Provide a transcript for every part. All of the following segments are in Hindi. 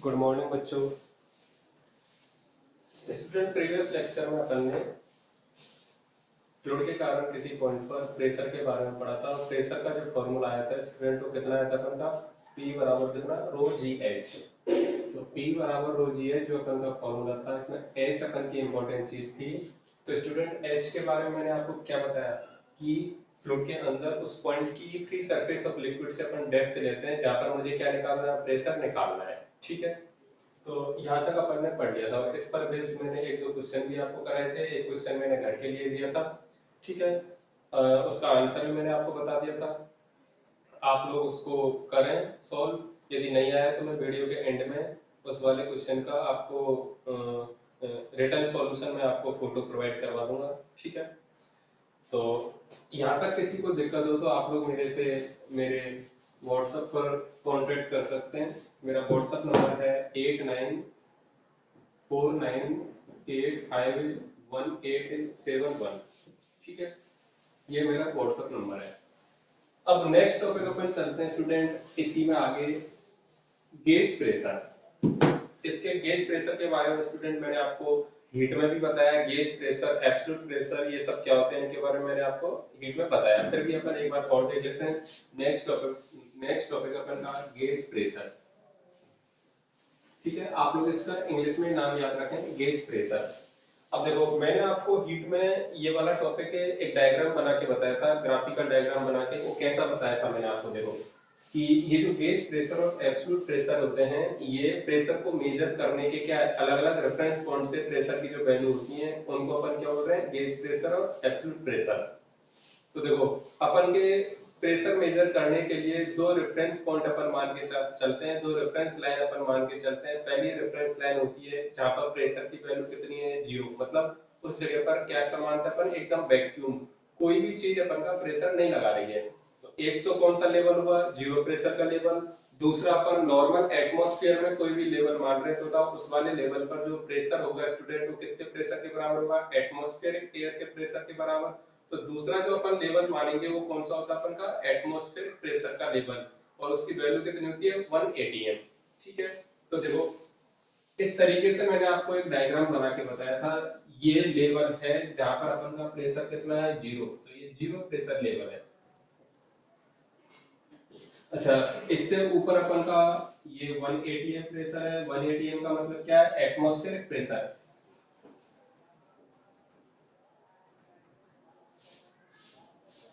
गुड मॉर्निंग बच्चों। स्टूडेंट, प्रीवियस लेक्चर में अपन ने फ्लूइड के कारण किसी पॉइंट पर प्रेशर के बारे में पढ़ा था और प्रेशर का जो फॉर्मूला आया था स्टूडेंट वो कितना आया था अपन का P बराबर कितना रो जी एच। तो P बराबर रो जी एच जो अपन का फॉर्मूला था, इसमें H अपन की इंपॉर्टेंट चीज थी। तो स्टूडेंट H के बारे में मैंने आपको क्या बताया कि फ्लूइड के अंदर उस पॉइंट की फ्री सरफेस ऑफ लिक्विड से अपन डेप्थ लेते हैं जहां पर मुझे क्या निकालना है, प्रेशर निकालना है। ठीक है, तो यहाँ तक अपन ने पढ़ लिया था और इस पर बेस्ड मैंने एक दो क्वेश्चन भी आपको कराए थे। एक क्वेश्चन मैंने घर के लिए दिया था, ठीक है। उसका आंसर भी मैंने आपको बता दिया था, आप लोग उसको करें सॉल्व। यदि नहीं आया तो मैं वीडियो के एंड में उस वाले क्वेश्चन का आपको रिटर्न सॉल्यूशन में आपको फोटो प्रोवाइड करवा दूंगा, ठीक है। तो यहाँ तक किसी को दिक्कत हो तो आप लोग मेरे व्हाट्सएप पर कांटेक्ट कर सकते हैं। मेरा व्हाट्सएप नंबर है 8949851871। ठीक है, ये मेरा व्हाट्सएप नंबर है। अब नेक्स्ट टॉपिक अपन चलते हैं स्टूडेंट, इसी में आगे गेज प्रेशर। इसके गेज प्रेशर के बारे में स्टूडेंट मैंने आपको हीट में भी बताया, गेज प्रेशर, एब्सोल्यूट प्रेशर, ये सब क्या होते हैं इनके बारे में मैंने आपको हीट में बताया। फिर भी अपन एक बार और देख लेते हैं। नेक्स्ट टॉपिक अपन का गेज प्रेशर। ठीक है, आप लोग इसका इंग्लिश में नाम याद रखें, गेज प्रेशर। अब देखो, मैंने आपको हीट में ये वाला टॉपिक एक डायग्राम बना के बताया था, ग्राफिकल डायग्राम बना के। वो कैसा बताया था मैंने आपको, देखो कि ये जो गेज प्रेशर और एब्सोल्यूट प्रेशर होते हैं, ये प्रेशर को मेजर करने के क्या अलग अलग रेफरेंस पॉइंट से प्रेशर की जो वैल्यू होती है उनको अपन क्या बोल रहे हैं, गेज प्रेशर और एब्सोल्यूट प्रेशर। तो देखो, अपन के प्रेशर मेजर करने के लिए दो रेफरेंस पॉइंट अपन मान के चलते हैं, दो रेफरेंस लाइन अपन मान के चलते हैं। पहली रेफरेंस लाइन होती है जहां पर प्रेशर की वैल्यू कितनी है, 0, मतलब उस जगह पर क्या समानता अपन एकदम वैक्यूम, कोई भी चीज अपन का प्रेशर नहीं लगा रही है। तो एक तो कौन सा लेवल हुआ, 0 प्रेशर का लेवल। दूसरा, अपन नॉर्मल एटमॉस्फेयर में कोई भी लेवल मान रहे तो उस वाले लेवल पर जो प्रेशर होगा स्टूडेंट वो किसके प्रेशर के बराबर होगा, एटमॉस्फेरिक एयर के प्रेशर के बराबर। तो दूसरा जो अपन लेवल मानेंगे वो कौन सा होता है अपन का, एटमॉस्फेरिक प्रेशर का लेवल, और उसकी वैल्यू कितनी होती है, 1 atm। ठीक है, तो देखो इस तरीके से मैंने आपको एक डायग्राम बना के बताया था। ये लेवल है जहां पर अपन का प्रेशर कितना है, 0, तो ये 0 प्रेशर लेवल है। अच्छा, इससे ऊपर अपन का ये 1 atm प्रेशर है। 1 atm का मतलब क्या है, एटमॉस्फेरिक प्रेशर,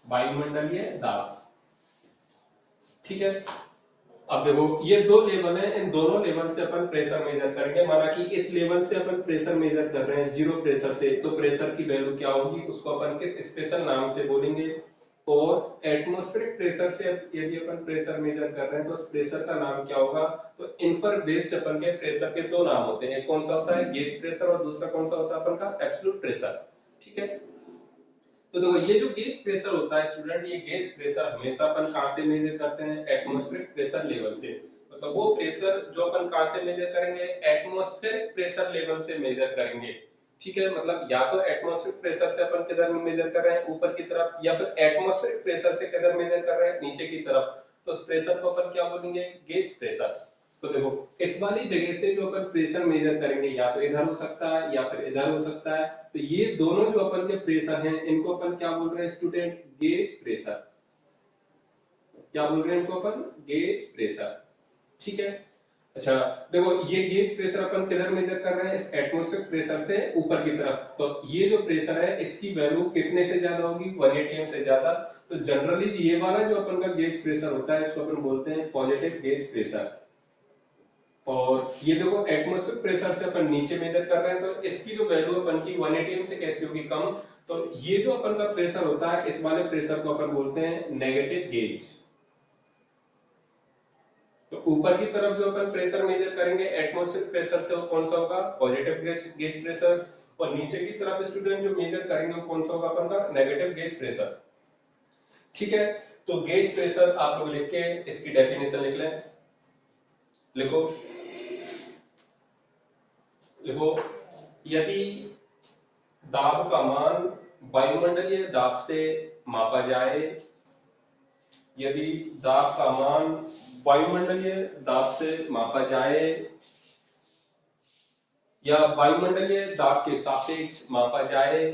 वायुमंडलीय दाब। ठीक है, अब देखो ये दो लेवल है, इन दोनों लेवल से अपन प्रेशर मेजर करेंगे। माना कि इस लेवल से अपन प्रेशर मेजर कर रहे हैं 0 प्रेशर से, तो प्रेशर की वैल्यू क्या होगी, उसको अपन किस स्पेशल नाम से बोलेंगे। और एटमॉस्फेरिक प्रेशर से यदि अपन प्रेशर मेजर कर रहे हैं तो उस प्रेशर का नाम क्या होगा। तो इन पर बेस्ड अपन के प्रेशर के दो नाम होते हैं, एक कौन सा होता है, गेज प्रेशर, और दूसरा कौन सा होता है अपन का, एब्सोल्यूट प्रेशर। ठीक है, तो देखो ये जो गेज प्रेशर होता है स्टूडेंट, ये गेज प्रेशर हमेशा अपन कहां से मेजर करते हैं, एटमॉस्फेरिक प्रेशर लेवल से। मतलब वो प्रेशर जो अपन कहां से मेजर करेंगे, एटमॉस्फेरिक प्रेशर लेवल से मेजर करेंगे। ठीक है, मतलब या तो एटमॉस्फेरिक प्रेशर से अपन किधर मेजर कर रहे हैं, ऊपर की तरफ, या फिर एटमॉस्फेरिक प्रेशर से किधर मेजर कर रहे हैं, नीचे की तरफ। तो उस प्रेशर को अपन क्या बोलेंगे, गेज प्रेशर। तो देखो इस वाली जगह से जो अपन प्रेशर मेजर करेंगे, या तो इधर हो सकता है या फिर इधर हो सकता है। तो ये दोनों जो अपन के प्रेशर हैं इनको अपन क्या बोल रहे हैं स्टूडेंट, गेज प्रेशर। क्या बोल रहे हैं इनको अपन, गेज प्रेशर। ठीक है, अच्छा देखो ये गेज प्रेशर अपन किधर मेजर कर रहे हैं, इस एटमॉस्फेरिक प्रेशर से ऊपर की तरफ। तो ये जो प्रेशर है इसकी वैल्यू कितने से ज्यादा होगी, 1 atm से ज्यादा। तो जनरली ये वाला जो अपन का गेज प्रेशर होता है इसको अपन बोलते हैं पॉजिटिव गेज प्रेशर। और ये देखो एटमॉस्फेरिक प्रेशर से अपन नीचे मेजर कर रहे हैं, तो इसकी जो वैल्यू अपन की 1 atm से कैसी होगी, कम। तो ये जो अपन का प्रेशर होता है इस वाले प्रेशर को अपन बोलते हैं नेगेटिव गेज। तो ऊपर की तरफ जो अपन प्रेशर मेजर करेंगे एटमॉस्फेरिक प्रेशर से, वो कौन सा होगा, पॉजिटिव गेज प्रेशर। और नीचे की तरफ स्टूडेंट जो मेजर करेंगे वो कौन सा होगा अपन का, नेगेटिव गेज प्रेशर। ठीक है, तो गेज प्रेशर आप लोग लिख के इसकी डेफिनेशन लिख लें। लिखो, देखो यदि दाब का मान वायुमंडलीय दाब से मापा जाए, यदि दाब का मान वायुमंडलीय दाब से मापा जाए, या वायुमंडलीय दाब के सापेक्ष मापा जाए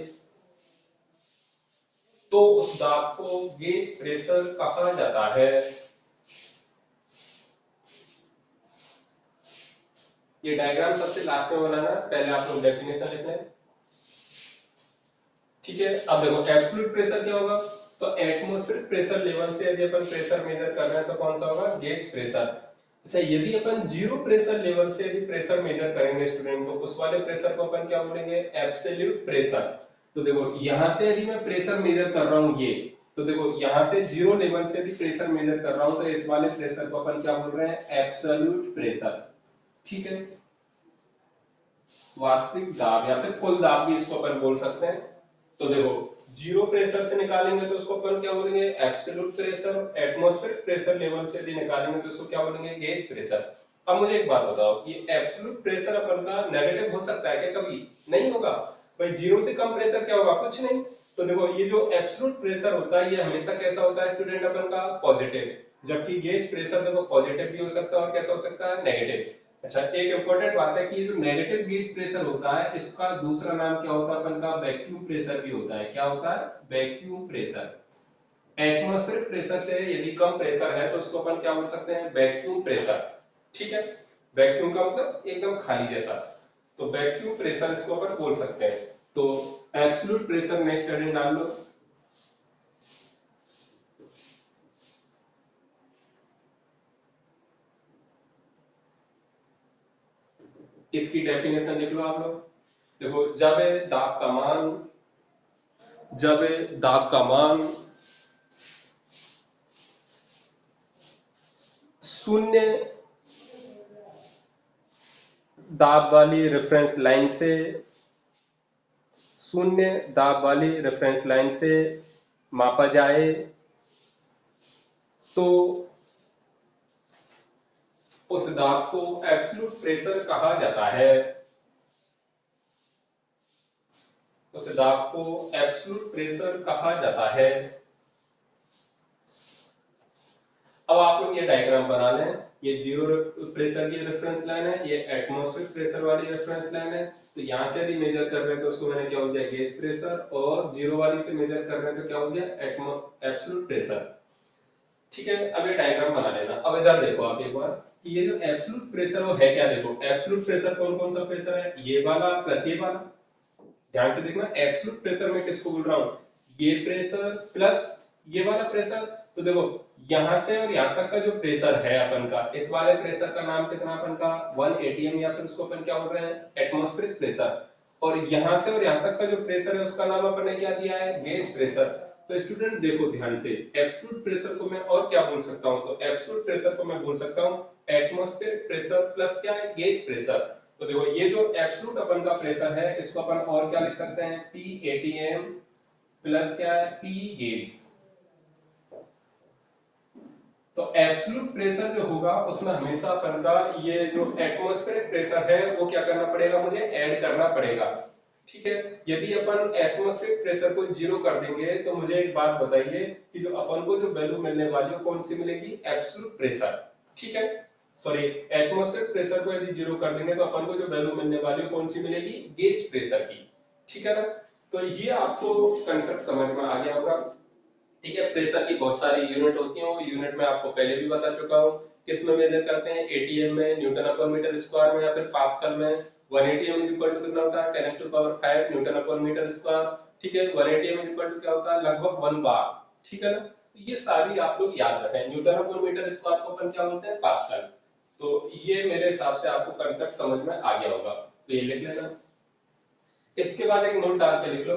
तो उस दाब को गेज प्रेशर कहा जाता है। ये डायग्राम सबसे लास्ट में बनाना, पहले आप लोग डेफिनेशन लिख लें। ठीक है, अब देखो एब्सोल्यूट प्रेशर क्या होगा, तो एटमॉस्फेरिक प्रेशर लेवल से यदि अपन प्रेशर मेजर कर रहे हैं तो कौन सा होगा, गेज प्रेशर। अच्छा, यदि अपन जीरो प्रेशर लेवल से यदि प्रेशर मेजर करेंगे स्टूडेंट, तो उस वाले प्रेशर को अपन क्या बोलेंगे, एब्सोल्यूट प्रेशर। तो देखो यहां से यदि मैं प्रेशर मेजर कर रहा हूं, ये तो देखो यहां से जीरो लेवल से यदि प्रेशर मेजर कर रहा हूं तो इस वाले प्रेशर को अपन क्या बोल रहे हैं, एब्सोल्यूट प्रेशर। ठीक है, वास्तविक दाब या फिर कुल दाब भी इसको अपन बोल सकते हैं। तो देखो जीरो प्रेशर से निकालेंगे तो उसको अपन क्या बोलेंगे, absolute pressure. Atmospheric pressure level से यदि निकालेंगे तो उसको क्या बोलेंगे, गेज प्रेशर। अब मुझे एक बात बताओ, ये एब्सोल्यूट प्रेशर अपन का नेगेटिव हो सकता है क्या, कभी नहीं होगा भाई। जीरो से कम प्रेशर क्या होगा, कुछ नहीं। तो देखो ये जो एब्सोल्यूट प्रेशर होता है ये हमेशा कैसा होता है स्टूडेंट, अपन का पॉजिटिव। जबकि गेज प्रेशर देखो पॉजिटिव भी हो सकता है और कैसा हो सकता है, नेगेटिव। अच्छा, एक इंपॉर्टेंट बात है कि ये जो नेगेटिव गेज प्रेशर होता है इसका दूसरा नाम क्या होता है अपन का, वैक्यूम प्रेशर भी होता है। क्या होता है, वैक्यूम प्रेशर। एटमॉस्फेरिक प्रेशर से यदि कम प्रेशर है तो उसको अपन क्या बोल सकते हैं, वैक्यूम प्रेशर। ठीक है, वैक्यूम का मतलब एकदम खाली जैसा, तो वैक्यूम प्रेशर इसको अपन बोल सकते हैं। तो एब्सोल्यूट प्रेशर नेक्स्ट हेडिंग डाल लो। इसकी डेफिनेशन लिख लो आप लोग। देखो जब दाब का मान शून्य दाब वाली रेफरेंस लाइन से शून्य दाब वाली रेफरेंस लाइन से मापा जाए तो उस दाब को एब्सोल्यूट प्रेशर कहा जाता है। उस दाब को एब्सोल्यूट प्रेशर कहा जाता है। अब आप लोग ये डायग्राम बना लें, ये जीरो प्रेशर की रेफरेंस लाइन है, ये एटमॉस्फेरिक प्रेशर वाली रेफरेंस लाइन है। तो यहां से यदि मेजर कर रहे हैं तो उसको मैंने क्या हो गया, गेज प्रेशर, और जीरो वाली से मेजर कर रहे हैं तो क्या हो गया, एब्सोल्यूट प्रेशर। ठीक है, अब ये डायग्राम बना लेना। अब इधर देखो आप एक बार कि ये जो एब्सोल्यूट प्रेशर वो है क्या, देखो एब्सोल्यूट प्रेशर कौन कौन सा प्रेशर है, ये वाला प्लस ये वाला। ध्यान से देखना, एब्सोल्यूट प्रेशर में किसको बोल रहा हूं, ये प्रेशर प्लस ये वाला प्रेशर। तो देखो यहां से और यहां तक का जो प्रेशर है अपन का, इस वाले प्रेशर का नाम कितना अपन का, 1 atm, या फिर उसको अपन क्या बोल रहे हैं, एटमॉस्फेरिक प्रेशर। और यहां से और यहां तक का जो प्रेशर है उसका नाम अपन ने क्या दिया है, गेज प्रेशर। तो स्टूडेंट देखो ध्यान से, एब्सोल्यूट प्रेशर को मैं और क्या बोल सकता हूं, तो एब्सोल्यूट प्रेशर को मैं बोल सकता हूं एटमॉस्फेरिक प्रेशर प्लस क्या है, गेज प्रेशर। तो देखो ये जो एब्सोल्यूट अपन का प्रेशर है इसको अपन और क्या लिख सकते हैं, P atm प्लस क्या है, P गेज। तो एब्सोल्यूट प्रेशर जो होगा उसमें हमेशा अपन का ये जो एटमॉस्फेरिक प्रेशर है वो क्या करना पड़ेगा, मुझे ऐड करना पड़ेगा। ठीक है, यदि अपन एटमॉस्फेरिक प्रेशर को जीरो कर देंगे तो मुझे एक बात बताइए कि जो अपन को जो वैल्यू मिलने वाली है कौन सी मिलेगी, एब्सोल्यूट प्रेशर। ठीक है, सॉरी, एटमॉस्फेरिक प्रेशर को यदि जीरो कर देंगे तो अपन को जो वैल्यू मिलने वाली है कौन सी मिलेगी, गेज प्रेशर की। ठीक है ना, तो ये आपको कंसेप्ट समझ में आ गया होगा। ठीक है, प्रेशर की बहुत सारी यूनिट होती हैं, वो यूनिट में आपको पहले भी बता चुका हूँ। किस में मेजर करते हैं, एटीएम में, न्यूटन पर मीटर स्क्वायर में, या फिर पास्कल में। 1 atm इज इक्वल टू कितना होता है, 10 टू पावर 5 न्यूटन पर मीटर स्क्वायर। ठीक है, 1 atm इज इक्वल टू क्या होता है, लगभग 1 बार। ठीक है ना, तो ये सारी आप लोग याद रखें। न्यूटन पर मीटर स्क्वायर को अपन क्या बोलते हैं, पास्कल। तो ये मेरे हिसाब से आपको कंसेप्ट समझ में आ गया होगा, तो ये लिख लेना। इसके बाद एक नोट डाल के लिख लो,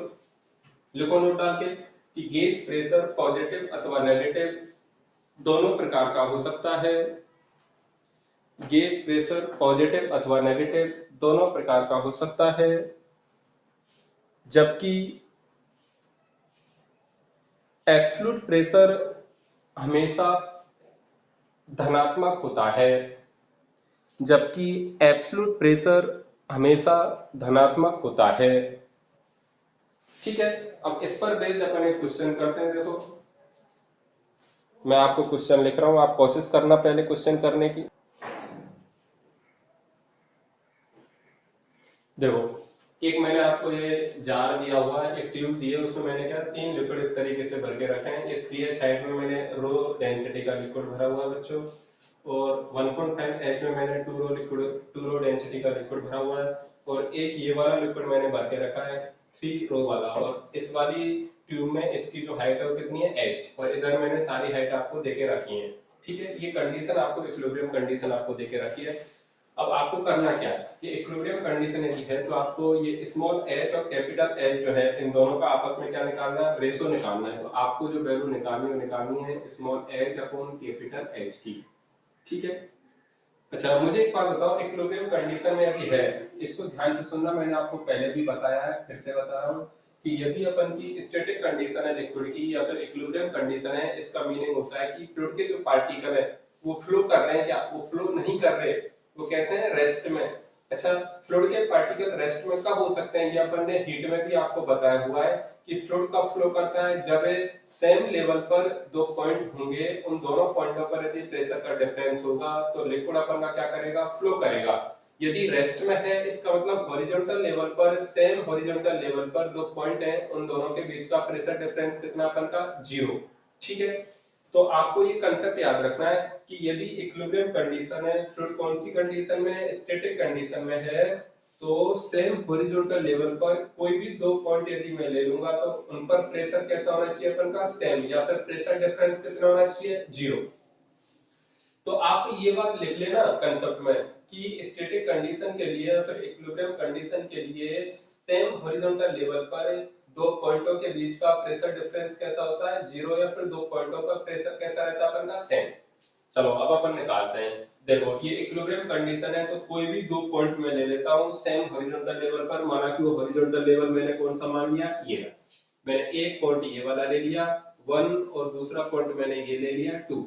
लिखो नोट डाल के कि गेज प्रेशर पॉजिटिव अथवा नेगेटिव दोनों प्रकार का हो सकता है। गेज प्रेशर पॉजिटिव अथवा नेगेटिव दोनों प्रकार का हो सकता है, जबकि एब्सोल्यूट प्रेशर हमेशा धनात्मक होता है। जबकि एब्सोल्यूट प्रेशर हमेशा धनात्मक होता है। ठीक है, अब इस पर बेस्ड अपन एक क्वेश्चन करते हैं। देखो मैं आपको क्वेश्चन लिख रहा हूं, आप कोशिश करना पहले क्वेश्चन करने की। देखो, एक मैंने आपको ये जार दिया हुआ है, एक ट्यूब दी है, उसमें मैंने क्या 3 लिक्विड इस तरीके से भर के रखे हैं। ये 3H हाइट में मैंने रो डेंसिटी का लिक्विड भरा हुआ है बच्चों, और 1.5H में मैंने 2 रो डेंसिटी का लिक्विड भरा हुआ है, और एक ये वाला लिक्विड मैंने भर के रखा है 3 रो वाला। और इस वाली ट्यूब में इसकी जो हाइट है वो कितनी है H, और इधर मैंने सारी हाइट आपको देके रखी है। ठीक है, ये कंडीशन आपको इक्विलिब्रियम कंडीशन आपको देके रखी है। अब आपको करना क्या है, ये इक्विलिब्रियम कंडीशन यदि है तो आपको ये स्मॉल h और कैपिटल H जो है इन दोनों का आपस में क्या निकालना है, रेशो निकालना है। तो आपको जो वैल्यू निकालनी है वो निकालनी है small h upon capital H की। ठीक है। अच्छा, मुझे एक बात बताओ, इक्विलिब्रियम कंडीशन में यदि है, इसको ध्यान से सुनना, मैंने आपको पहले भी बताया है, फिर से बता रहा हूँ कि यदि अपन की स्टैटिक कंडीशन है लिक्विड की या फिर इक्विलिब्रियम कंडीशन है, इसका मीनिंग होता है कि फ्लूइड के जो पार्टिकल है वो फ्लो कर रहे हैं, क्या वो फ्लो नहीं कर रहे, वो कैसे हैं, रेस्ट में। अच्छा, फ्लूइड के पार्टिकल रेस्ट में कब हो सकते हैं, ये अपन ने हीट में भी आपको बताया हुआ है कि फ्लूइड कब फ्लो करता है, जब सेम लेवल पर दो पॉइंट होंगे, उन दोनों पॉइंटों पर यदि प्रेशर का डिफरेंस होगा तो लिक्विड अपन का क्या करेगा, फ्लो करेगा। यदि रेस्ट में है, इसका मतलब हॉरिजॉन्टल लेवल पर, सेम हॉरिजॉन्टल लेवल पर दो पॉइंट हैं, उन दोनों के बीच का प्रेशर डिफरेंस कितना अपन का, 0। ठीक है। तो आपको ये कंसेप्ट याद रखना है कि यदि इक्विलिब्रियम कंडीशन है, फ्लूइड कौन सी कंडीशन में है, स्टैटिक कंडीशन में है, तो सेम हॉरिजॉन्टल लेवल पर कोई भी दो पॉइंट यदि मैं ले लूंगा तो उन पर प्रेशर कैसा होना चाहिए अपन का, सेम, या फिर प्रेशर डिफरेंस कितना होना चाहिए, 0। तो आप ये बात लिख लेना कंसेप्ट में कि स्टैटिक कंडीशन के लिए या फिर इक्विलिब्रियम कंडीशन के लिए सेम हॉरिजॉन्टल लेवल पर दो पॉइंटों के बीच का प्रेशर डिफरेंस कैसा होता है, 0, या फिर दो पॉइंटों का प्रेशर कैसा रहता है अपन का, सेम। चलो अब अपन निकालते हैं। देखो, ये इक्विलिब्रियम कंडीशन है, तो कोई भी दो पॉइंट मैं ले लेता हूँ सेम हॉरिजॉन्टल लेवल पर, माना कि वो हॉरिजॉन्टल लेवल मैंने कौन सा मान लिया, ये रहा। मैंने एक पॉइंट ये वाला ले लिया 1, और दूसरा पॉइंट मैंने ये ले लिया 2।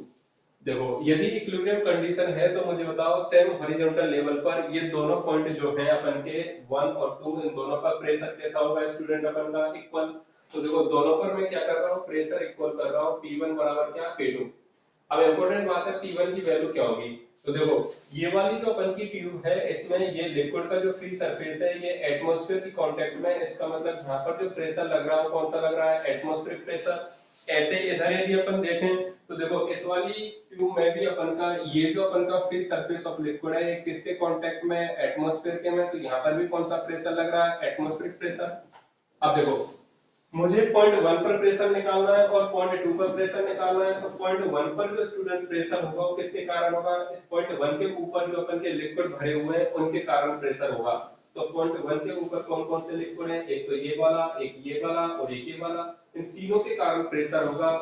देखो, यदि इक्विलिब्रियम कंडीशन है तो मुझे बताओ सेम हॉरिजॉन्टल लेवल पर ये दोनों पॉइंट जो हैं अपन के 1 और 2, इन दोनों पर प्रेशर कैसा होगा स्टूडेंट अपन का, इक्वल। तो देखो, दोनों पर मैं क्या कर रहा हूँ, प्रेशर इक्वल कर रहा हूँ, P1 बराबर क्या, P2। अब इंपॉर्टेंट बात है, P1 की वैल्यू क्या होगी। तो देखो, ये वाली जो अपन की ट्यूब है, इसमें ये लिक्विड का जो फ्री सरफेस है ये एटमॉस्फेयर की कांटेक्ट में है, इसका मतलब यहाँ पर जो प्रेशर लग रहा है वो कौन सा लग रहा है, एटमॉस्फेरिक प्रेशर। ऐसे इधर यदि अपन देखें तो देखो, इस वाली ट्यूब में भी अपन का ये जो अपन का फ्री सरफेस ऑफ लिक्विड है, ये किसके कांटेक्ट में, एटमॉस्फेयर के में, तो यहाँ पर भी कौन सा प्रेशर लग रहा है, एटमॉस्फेरिक प्रेशर। अब देखो, मुझे पॉइंट 1 पर प्रेशर निकालना है और पॉइंट 2 पर प्रेशर निकालना है। तो पॉइंट 1 पर जो स्टूडेंट प्रेशर होगा वो किसके कारण होगा, इस पॉइंट 1 के ऊपर जो अपन के लिक्विड भरे हुए हैं उनके कारण प्रेशर होगा। तो पॉइंट 1 के ऊपर कौन कौन से लिक्विड हैं, एक तो ये वाला, एक ये वाला और एक ये वाला, इन तीनों के कारण प्रेशर होगा।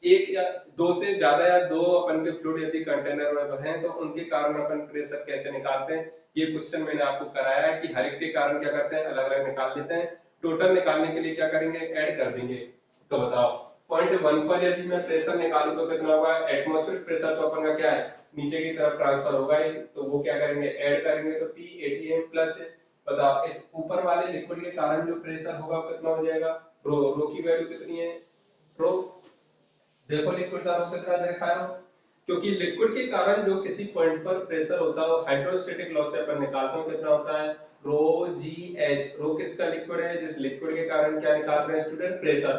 एक या दो से ज्यादा या दो अपन के फ्लूइड यदि कंटेनर में भरे हैं तो उनके कारण अपन प्रेशर कैसे निकालते हैं, ये क्वेश्चन मैंने आपको कराया है कि हर एक के कारण क्या करते हैं, अलग अलग निकाल लेते हैं। टोटल निकालने के लिए क्या करेंगे, ऐड कर देंगे। तो बताओ, पॉइंट 1 पर यदि मैं प्रेशर निकालूं तो कितना होगा, एटमॉस्फेरिक प्रेशर तो अपन का क्या है, नीचे की तरफ ट्रांसफर होगा ही, तो वो क्या करेंगे, ऐड करेंगे, तो P प्लस है। बताओ, इस ऊपर वाले लिक्विड के कारण जो प्रेशर होगा कितना हो जाएगा, रो। रो की वैल्यू कितनी है, रो। देखो, लिक्विड का रो कितना दिखा रहा हूं, क्योंकि लिक्विड के कारण जो किसी पॉइंट पर प्रेशर होता है वो हाइड्रोस्टैटिक लॉ से अपन निकालते हैं, कितना होता है, रो जी एच। रो किसका लिक्विड है, जिस लिक्विड के कारण क्या निकाल रहे हैं स्टूडेंट, प्रेशर।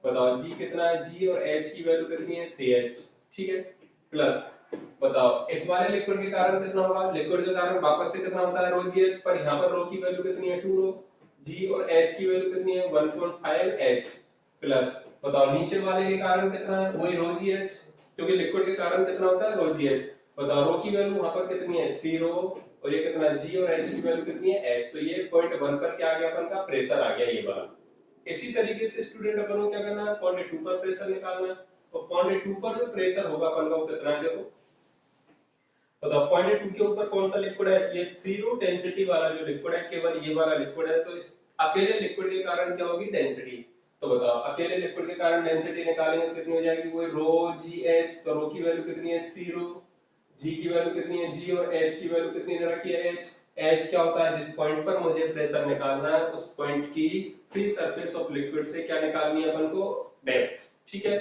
बताओ जी कितना है, जी और एच की वैल्यू कितनी है, 3H। ठीक है, प्लस बताओ इस वाले लिक्विड के कारण कितना होगा, लिक्विड के कारण वापस से कितना होता है, रो जी एच, पर यहाँ पर रो की वैल्यू कितनी है, 2 रो। जी और एच की वैल्यू कितनी है, 1.5H। प्लस बताओ नीचे वाले के कारण कितना है, वही रो जी एच, क्योंकि लिक्विड के कारण कितना होता है, रो जी एच। बताओ रो की वैल्यू वहां पर कितनी है, 3 रो, और ये कितना, जी और एच की वैल्यू कितनी है, एच। तो ये पॉइंट 1 पर क्या आ गया अपन का, प्रेशर आ गया ये वाला। इसी तरीके से स्टूडेंट अपन को क्या करना है, पॉइंट 2 पर प्रेशर निकालना है। और पॉइंट 2 पर जो प्रेशर होगा अपन का वो कितना है, देखो बताओ, पॉइंट 2 के ऊपर कौन सा लिक्विड है, ये 3 रो डेंसिटी वाला जो लिक्विड है, केवल ये वाला लिक्विड है। तो इस अकेले लिक्विड के कारण क्या होगी, डेंसिटी। तो बताओ, अकेले लिक्विड के कारण डेंसिटी निकालेंगे तो कितनी हो जाएगी, वो रो जी एच। तो रो की वैल्यू कितनी है, 3 रो। जी की वैल्यू कितनी है, जी, और एच की वैल्यू कितनी दे रखी है, एच। एच क्या होता है, जिस पॉइंट पर मुझे प्रेशर निकालना है उस पॉइंट की फ्री सरफेस ऑफ लिक्विड से क्या निकालनी है अपन को, डेप्थ। ठीक है,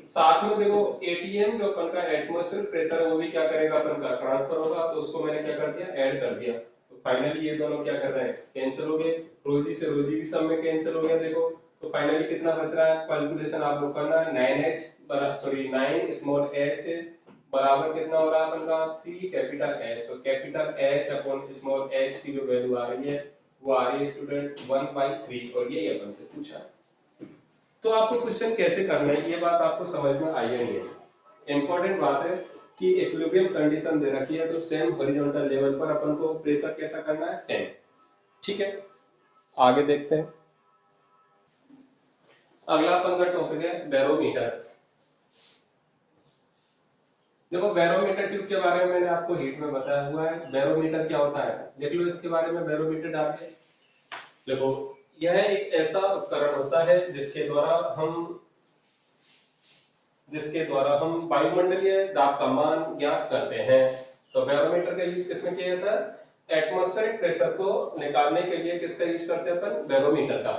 साथ में देखो एटीएम जो अपन का एटमॉस्फेरिक प्रेशर है वो भी क्या करेगा अपन का, ट्रांसफर होगा। तो उसको मैंने क्या कर दिया, ऐड कर दिया। तो फाइनली ये दोनों क्या कर रहे हैं, कैंसिल हो गए, रोजी से रोजी भी सब में कैंसिल हो गया देखो। तो फाइनली कितना बच रहा है, कैलकुलेशन आप लोग करना है, 9 स्मॉल h बराबर कितना हो रहा है अपन का 3 कैपिटल H। तो capital H upon small h की जो वैल्यू आ रही है वो आ रही है स्टूडेंट 1/3, और यही अपन से पूछा है। तो आपको क्वेश्चन कैसे करना है ये बात आपको समझ में आई है नहीं है। इंपॉर्टेंट बात है कि इक्विलिब्रियम कंडीशन दे रखी है तो सेम हॉरिजॉन्टल लेवल पर अपन को प्रेशर कैसा करना है, सेम। ठीक है, आगे देखते हैं। अगला अपन का टॉपिक है बैरोमीटर। देखो बैरोमीटर ट्यूब के बारे में मैंने आपको हीट में बताया हुआ है। बैरोमीटर क्या होता है देख लो इसके बारे में, बैरोमीटर डाल के देखो। यह एक ऐसा उपकरण होता है जिसके द्वारा हम वायुमंडलीय दाब का मान ज्ञात करते हैं। तो बैरोमीटर का यूज किसमें किया जाता है, एटमॉस्फेरिक प्रेशर को निकालने के लिए किसका यूज करते हैं अपन, बैरोमीटर का।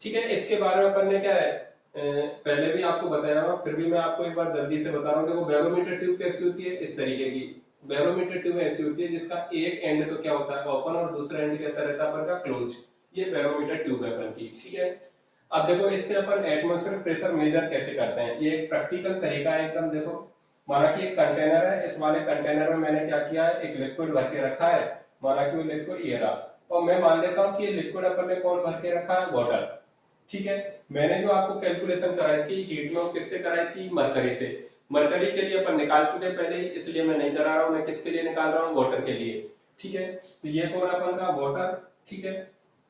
ठीक है, इसके बारे में अपन ने क्या है पहले भी आपको बताया हुआ, फिर भी मैं आपको एक बार जल्दी से बता रहा हूँ। देखो बैरोमीटर ट्यूब कैसी होती है, इस तरीके की बैरोमीटर ट्यूब ऐसी होती है जिसका एक एंड तो क्या होता है ओपन और दूसरा एंड कैसा रहता है अपन का क्लोज। ये बैरोमीटर ट्यूब है अपन की। ठीक है, अब देखो इससे अपन एटमॉस्फेरिक प्रेशर मेजर कैसे करते हैं, ये एक प्रैक्टिकल तरीका है एकदम। देखो माना कि एक कंटेनर है, इस वाले कंटेनर में मैंने क्या किया है, एक लिक्विड भर के रखा है। माना कि वो लिक्विड ये रहा, और मैं मान लेता हूँ कि ये लिक्विड अपन ने कौन भर के रखा है, वाटर। ठीक है, मैंने जो आपको कैलकुलेशन कराई थी हीट में, वो किससे कराई थी, मरकरी से। मरकरी के लिए अपन निकाल चुके पहले ही, इसलिए मैं नहीं करा रहा हूँ। मैं किसके लिए निकाल रहा हूँ, वाटर के लिए। ठीक है, तो ये कौन अपन का वाटर। ठीक है,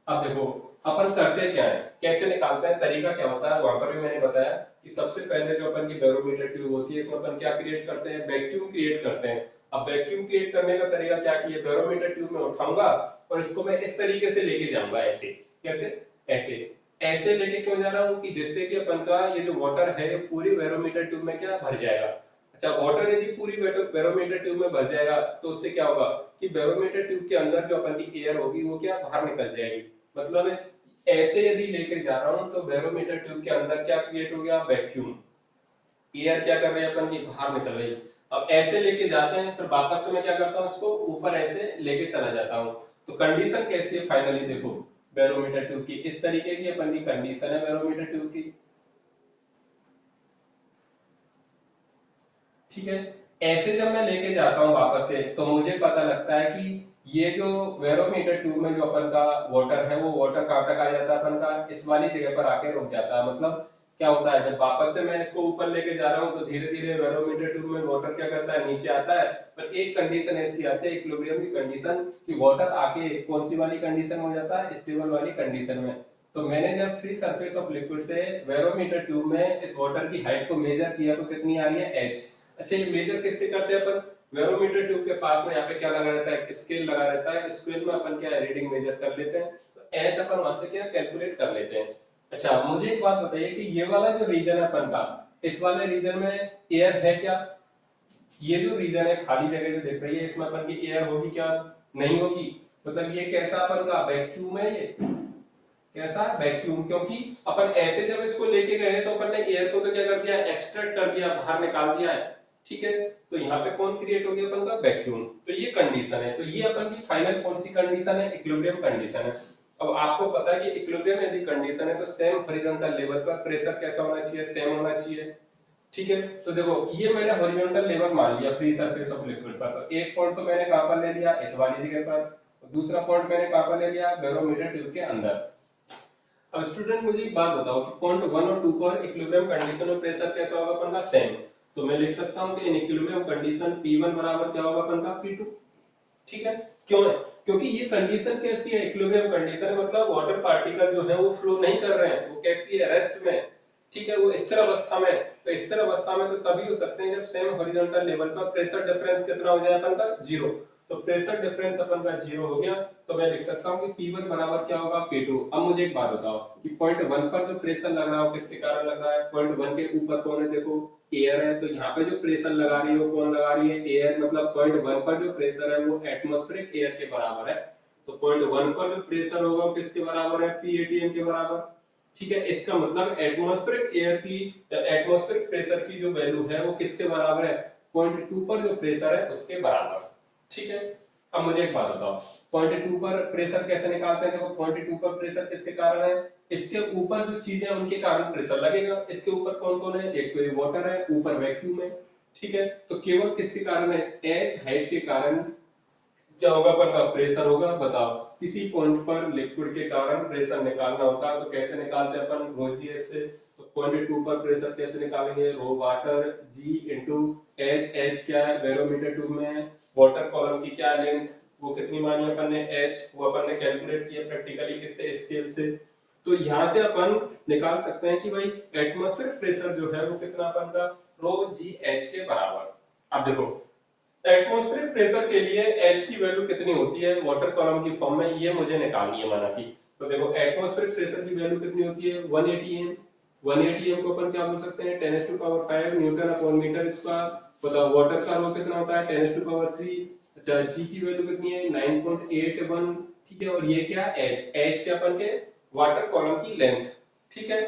अब देखो अपन करते क्या है, कैसे निकालते हैं, तरीका क्या होता है, वहां पर भी मैंने बताया कि सबसे पहले जो अपन की बैरोमीटर ट्यूब होती है इसमें अपन क्या क्रिएट करते हैं, वैक्यूम क्रिएट करते हैं। अब वैक्यूम क्रिएट करने का तरीका क्या किया, बैरोमीटर ट्यूब में उठाऊंगा और इसको मैं इस तरीके से लेके जाऊंगा, ऐसे। कैसे, ऐसे ऐसे लेके क्यों जा रहा हूँ कि जिससे कि अपन का ये जो वाटर है ये पूरी बैरोमीटर ट्यूब में क्या भर जाएगा। अच्छा, वाटर यदि पूरी बैरोमीटर ट्यूब में भर जाएगा तो उससे क्या होगा कि बैरोमीटर ट्यूब के अंदर जो अपन की एयर होगी वो क्या बाहर निकल जाएगी। मतलब ऐसे यदि लेके जा रहा हूं तो बैरोमीटर ट्यूब के अंदर क्या क्रिएट हो गया, वैक्यूम। एयर क्या कर रही है अपन की, बाहर निकल रही है। अब ऐसे लेके जाते हैं, फिर वापस से मैं क्या करता हूँ, इसको ऊपर ऐसे लेके चला जाता हूँ। तो कंडीशन कैसी है फाइनली देखो, बैरोमीटर ट्यूब की इस तरीके की अपन की कंडीशन है बैरोमीटर ट्यूब की। ठीक है, ऐसे जब मैं लेके जाता हूँ वापस से तो मुझे पता लगता है कि ये जो बैरोमीटर ट्यूब में जो अपन का वाटर है वो वाटर कहाँ तक आ जाता है अपन का, इस वाली जगह पर आके रुक जाता है। मतलब क्या होता है, जब वापस से मैं इसको ऊपर लेके जा रहा हूँ तो धीरे धीरे बैरोमीटर ट्यूब में वाटर क्या करता है, नीचे आता है। पर एक कंडीशन ऐसी आती है इक्विलिब्रियम की कंडीशन, कि वाटर आके कौन सी वाली कंडीशन हो जाता है, स्टेबल वाली कंडीशन में। तो मैंने जब फ्री सरफेस ऑफ लिक्विड से बैरोमीटर ट्यूब में इस वाटर की हाइट को मेजर किया तो कितनी आ रही है, h। अच्छा, ये मेजर किससे करते हैं अपन, बैरोमीटर ट्यूब के पास में यहाँ पे क्या लगा रहता है, स्केल लगा रहता है, स्केल में अपन क्या रीडिंग मेजर कर लेते हैं। तो एच अपन वहां से क्या कैलकुलेट कर लेते हैं। अच्छा, मुझे एक बात बताइए कि ये वाला जो रीजन है अपन का, इस वाले रीजन में एयर है क्या, ये जो रीजन है खाली जगह जो दिख रही है इसमें अपन की एयर होगी क्या, नहीं होगी। मतलब ये कैसा अपन का वैक्यूम है, ये कैसा वैक्यूम, क्योंकि अपन ऐसे जब इसको लेके गए तो अपन ने एयर को तो क्या कर दिया, एक्सट्रैक्ट कर दिया, बाहर निकाल दिया है। ठीक है, तो यहाँ पे कौन क्रिएट हो गया अपन का, वैक्यूम। तो ये कंडीशन है, तो ये अपन की फाइनल कौन सी कंडीशन है, इक्विलिब्रियम कंडीशन है। अब आपको पता है कि इक्विलिब्रियम यदि कंडीशन है तो सेम हॉरिजॉन्टल लेवल पर प्रेशर कैसा होना चाहिए, सेम होना चाहिए। ठीक है, तो देखो ये मैंने हॉरिजॉन्टल लेवल मान लिया फ्री सरफेस ऑफ लिक्विड पर। तो एक पॉइंट तो मैंने कहां पर ले लिया, इस वाली जगह पर। दूसरा पॉइंट मैंने कहां पर ले लिया, बैरोमीटर ट्यूब के अंदर। अब स्टूडेंट मुझे एक बात बताओ कि पॉइंट 1 और 2 पर इक्विलिब्रियम कंडीशन में प्रेशर कैसा होगा अपन का, सेम। तो मैं लिख सकता हूं कि इन इक्विलिब्रियम कंडीशन P1 बराबर क्या होगा अपन का, P2। ठीक है, क्यों है, क्योंकि ये कंडीशन कैसी है, इक्विलिब्रियम कंडीशन है, मतलब वाटर पार्टिकल जो है वो फ्लो नहीं कर रहे हैं, वो कैसी है, रेस्ट में। ठीक है, वो स्थिर अवस्था में। तो स्थिर अवस्था में तो तभी हो सकते हैं जब सेम हॉरिजॉन्टल लेवल पर प्रेशर डिफरेंस कितना हो जाए अपन का, 0। तो प्रेशर डिफरेंस अपन का 0 हो गया, तो मैं लिख सकता हूं कि P1 बराबर क्या होगा, P2। अब मुझे एक बात बताओ कि पॉइंट 1 पर जो प्रेशर लग रहा है किसके कारण लग रहा है, पॉइंट 1 के ऊपर कौन है, देखो एयर है। तो यहाँ पे जो प्रेशर लगा रही है वो कौन लगा रही है, एयर। मतलब पॉइंट 1 पर जो प्रेशर है वो एटमॉस्फेरिक एयर के बराबर है। तो पॉइंट 1 पर जो प्रेशर होगा वो किसके बराबर है, P के बराबर। ठीक है, इसका मतलब एटमॉस्फेरिक एयर की, एटमॉस्फेरिक प्रेशर की जो वैल्यू है वो किसके बराबर है, पॉइंट 2 पर जो प्रेशर है उसके बराबर। ठीक है, अब मुझे एक बात बताओ, पॉइंट 2 पर प्रेशर कैसे निकालते हैं? देखो पॉइंट 2 पर प्रेशर किसके कारण है? इसके ऊपर जो चीजें हैं उनके कारण प्रेशर लगेगा। इसके ऊपर कौन कौन है? एक तो ये वाटर है, ऊपर वैक्यूम है, ठीक है। तो केवल किसके कारण है? एच हाइट के कारण क्या होगा? अपन का प्रेशर होगा। बताओ, किसी पॉइंट पर लिक्विड के कारण प्रेशर निकालना होता है तो कैसे निकालते हैं अपन? रो जी एच से। तो पॉइंट 2 पर प्रेशर कैसे निकालेंगे? रो वाटर जी इंटू एच। एच क्या है? बैरोमीटर ट्यूब में वाटर कॉलम की क्या लेंथ, वो कितनी मानी अपन ने? एच। वो अपन ने कैलकुलेट किया प्रैक्टिकली किससे? स्केल से। तो यहाँ से अपन निकाल सकते हैं कि भाई एटमॉस्फेरिक प्रेशर जो है वो कितना अपन का? रो जी एच के बराबर। अब देखो, एटमॉस्फेरिक प्रेशर के लिए H की वैल्यू कितनी होती है वाटर कॉलम की फॉर्म में, ये मुझे निकालनी है माना की। तो देखो एटमॉस्फेरिक प्रेशर की वैल्यू कितनी होती है? 180 एम। 180 एम को अपन क्या बोल सकते हैं? 10⁻⁵ न्यूटन अपॉन मीटर स्क्वायर। बताओ वाटर का रो कितना होता है? 10⁻3। अच्छा, G की वैल्यू कितनी है? 9.81, ठीक है। और ये क्या? H। H के अपन के वाटर कॉलम की लेंथ, ठीक है।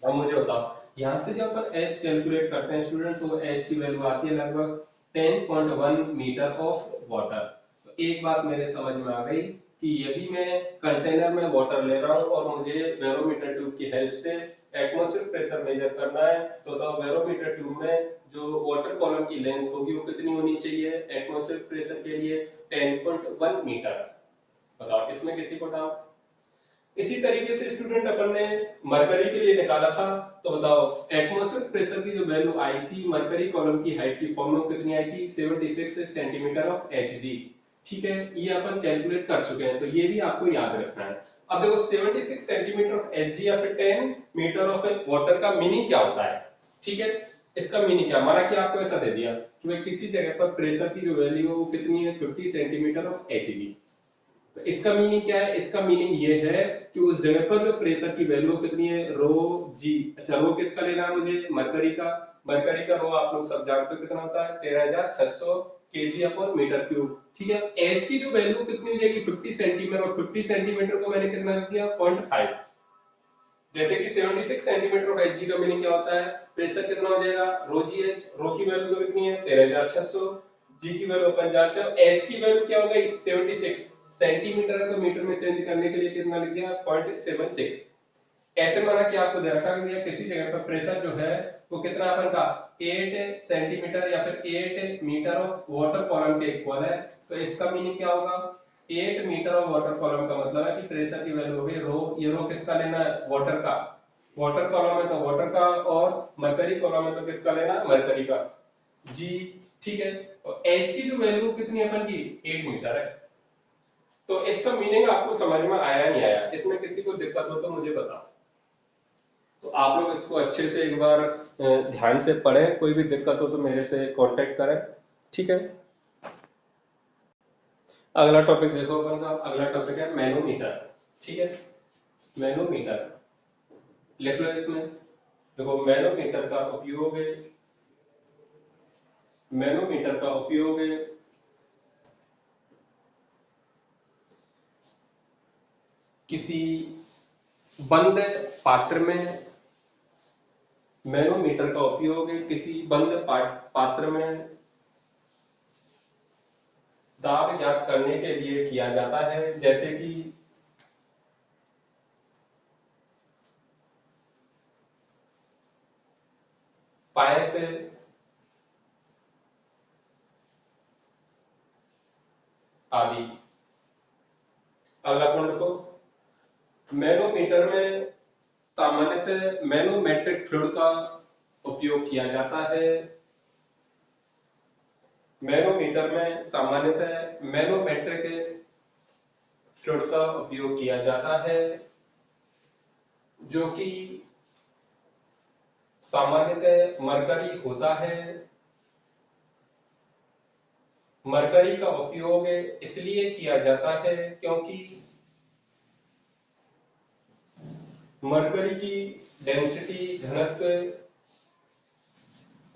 अब मुझे बताओ, यहाँ से जब अपन H कैलकुलेट करते हैं स्टूडेंट, तो H की वैल्यू आती है लगभग 10.1 मीटर ऑफ वाटर। तो एक बात मेरे समझ में आ गई कि यदि मैं कंटेनर में वाटर ले रहा हूँ और मुझे बैरोमीटर ट्यूब की हेल्प से एटमॉस्फेरिक प्रेशर मेजर करना है, तो बैरोमीटर ट्यूब में जो वाटर कॉलम की लेंथ होगी वो कितनी होनी चाहिए एटमॉस्फेरिक प्रेशर के लिए? 10.1 मीटर। बताओ, इसमें किसी को डाउट? इसी तरीके से स्टूडेंट अपन ने मरकरी के लिए निकाला था। तो बताओ, एटमॉस्फेरिक प्रेशर की जो वैल्यू आई थी मरकरी कॉलम की हाइट की फॉर्म में कितनी आई थी? 76 सेंटीमीटर ऑफ Hg, ठीक है। ये अपन कैलकुलेट कर चुके हैं, तो ये भी आपको याद रखना है। अब देखो 76 सेंटीमीटर ऑफ Hg या फिर 10 मीटर ऑफ वाटर का मीनिंग क्या होता है, ठीक है। इसका मीनिंग क्या? माना कि आपको ऐसा दे दिया कि भाई किसी जगह पर प्रेशर की जो वैल्यू है वो कितनी है? 50 सेंटीमीटर ऑफ Hg। तो इसका मीनिंग क्या है? इसका मीनिंग ये है कि उस जगह पर जो प्रेशर की वैल्यू कितनी है? रो जी। अच्छा, रो किसका लेना है मुझे? मरकरी का। मरकरी का रो आप लोग सब जानते हो कितना होता है? 13,600 केजी अपॉन मीटर क्यूब, ठीक है। एच की जो वैल्यू कितनी हो जाएगी? 50 सेंटीमीटर, और 50 सेंटीमीटर को मैंने कितना रख दिया? 0.5। जैसे कि 76 सेंटीमीटर ऑफ Hg का मीनिंग क्या होता है? प्रेशर कितना हो जाएगा? रो जी एच। रो की वैल्यू तो कितनी है? 13,600। जी की वैल्यू अपन जानते हो। H की वैल्यू क्या हो गई? 76 सेंटीमीटर है, तो मीटर में चेंज करने के लिए कितना लिख दिया? 0.76। ऐसे माना कि आपको दर्शा दिया किसी जगह पर प्रेशर जो है वो कितना अपन का? 8 सेंटीमीटर या फिर 8 मीटर ऑफ वाटर कॉलम के इक्वल है। तो इसका मीनिंग क्या होगा? 8 मीटर ऑफ वाटर कॉलम का मतलब है कि प्रेशर की वैल्यू हो गई रो। ये रो किसका लेना है? वाटर का। वाटर कॉलम है तो वाटर का, और मरकरी कॉलम है तो किसका लेना है? मरकरी का। जी, ठीक है। और एच की जो वैल्यू कितनी है अपन की? 8 मीटर है। तो इसका मीनिंग आपको समझ में आया नहीं आया? इसमें किसी को दिक्कत हो तो मुझे बताओ। तो आप लोग इसको अच्छे से एक बार ध्यान से पढ़ें, कोई भी दिक्कत हो तो मेरे से कांटेक्ट करें, ठीक है। अगला टॉपिक देखो अपन का। अगला टॉपिक है मैनोमीटर, ठीक है। मैनोमीटर लिख लो इसमें। देखो मैनोमीटर का उपयोग, मैनोमीटर का उपयोग किसी बंद पात्र में, मैनोमीटर का उपयोग किसी बंद पात्र में दाब ज्ञात करने के लिए किया जाता है। जैसे कि पाइप आदि। अगला पॉइंट देखो, मैनोमीटर में सामान्यतः मैनोमेट्रिक फ्लूइड का उपयोग किया जाता है। मैनोमीटर में सामान्यतः मैनोमेट्रिक फ्लूइड का उपयोग किया जाता है, जो कि सामान्यतः मरकरी होता है। मरकरी का उपयोग इसलिए किया जाता है क्योंकि मरकरी की डेंसिटी घनत्व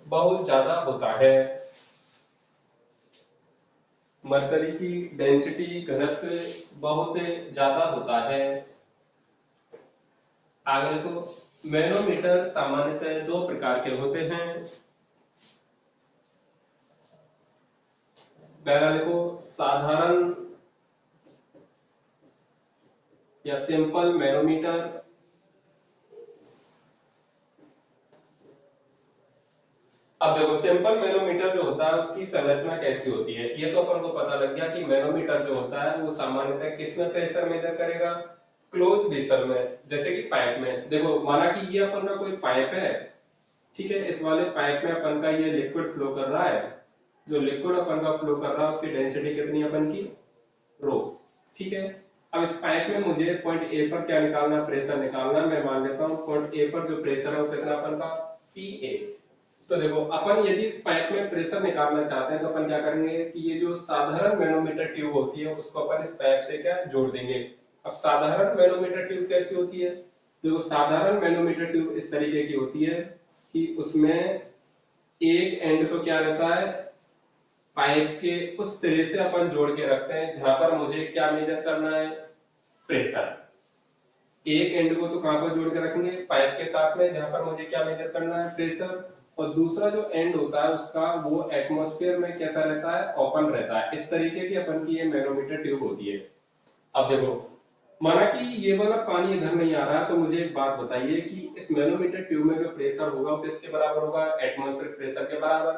बहुत ज्यादा होता है। मरकरी की डेंसिटी घनत्व बहुत ज्यादा होता है। आगे को, मैनोमीटर सामान्यतः दो प्रकार के होते हैं। पहला लिखो साधारण या सिंपल मैनोमीटर। अब देखो सिंपल मैनोमीटर जो होता है उसकी संरचना कैसी होती है, ये तो अपन को पता लग गया कि मैनोमीटर जो होता है वो सामान्यतः किसमें प्रेशर मेजर करेगा, क्लोज वेसल में, जैसे कि पाइप में। देखो माना कि ये अपन का कोई पाइप है, ठीक है, इस वाले पाइप में अपन का ये लिक्विड फ्लो कर रहा है, जो लिक्विड अपन का फ्लो कर रहा है उसकी डेंसिटी कितनी है अपन की, रो, ठीक है। अब इस पाइप में मुझे पॉइंट ए पर क्या निकालना, प्रेशर निकालना। मैं मान लेता हूँ पॉइंट ए पर जो प्रेशर है वो कितना अपन का, पी ए। तो देखो अपन यदि इस पाइप में प्रेशर निकालना चाहते हैं तो अपन क्या करेंगे कि ये जो साधारण मैनोमीटर ट्यूब होती है उसको अपन इस पाइप से क्या जोड़ देंगे। अब साधारण मैनोमीटर ट्यूब कैसी होती है, देखो साधारण मैनोमीटर ट्यूब इस तरीके की होती है कि उसमें एक एंड तो क्या रहता है, पाइप के उस सिरे से अपन जोड़ के रखते हैं जहां पर मुझे क्या मेजर करना है, प्रेशर। एक एंड को तो कहां पर जोड़ के रखेंगे, पाइप के साथ में, जहां पर मुझे क्या मेजर करना है, प्रेशर। और दूसरा जो एंड होता है उसका वो एटमॉस्फेयर में कैसा रहता है, ओपन रहता है। इस तरीके की अपन की ये मैनोमीटर ट्यूब होती है। अब देखो माना कि ये वाला पानी इधर नहीं आ रहा है, तो मुझे एक बात बताइए कि इस मैनोमीटर ट्यूब में जो प्रेशर होगा वो किसके बराबर होगा, एटमॉस्फेरिक प्रेशर के बराबर।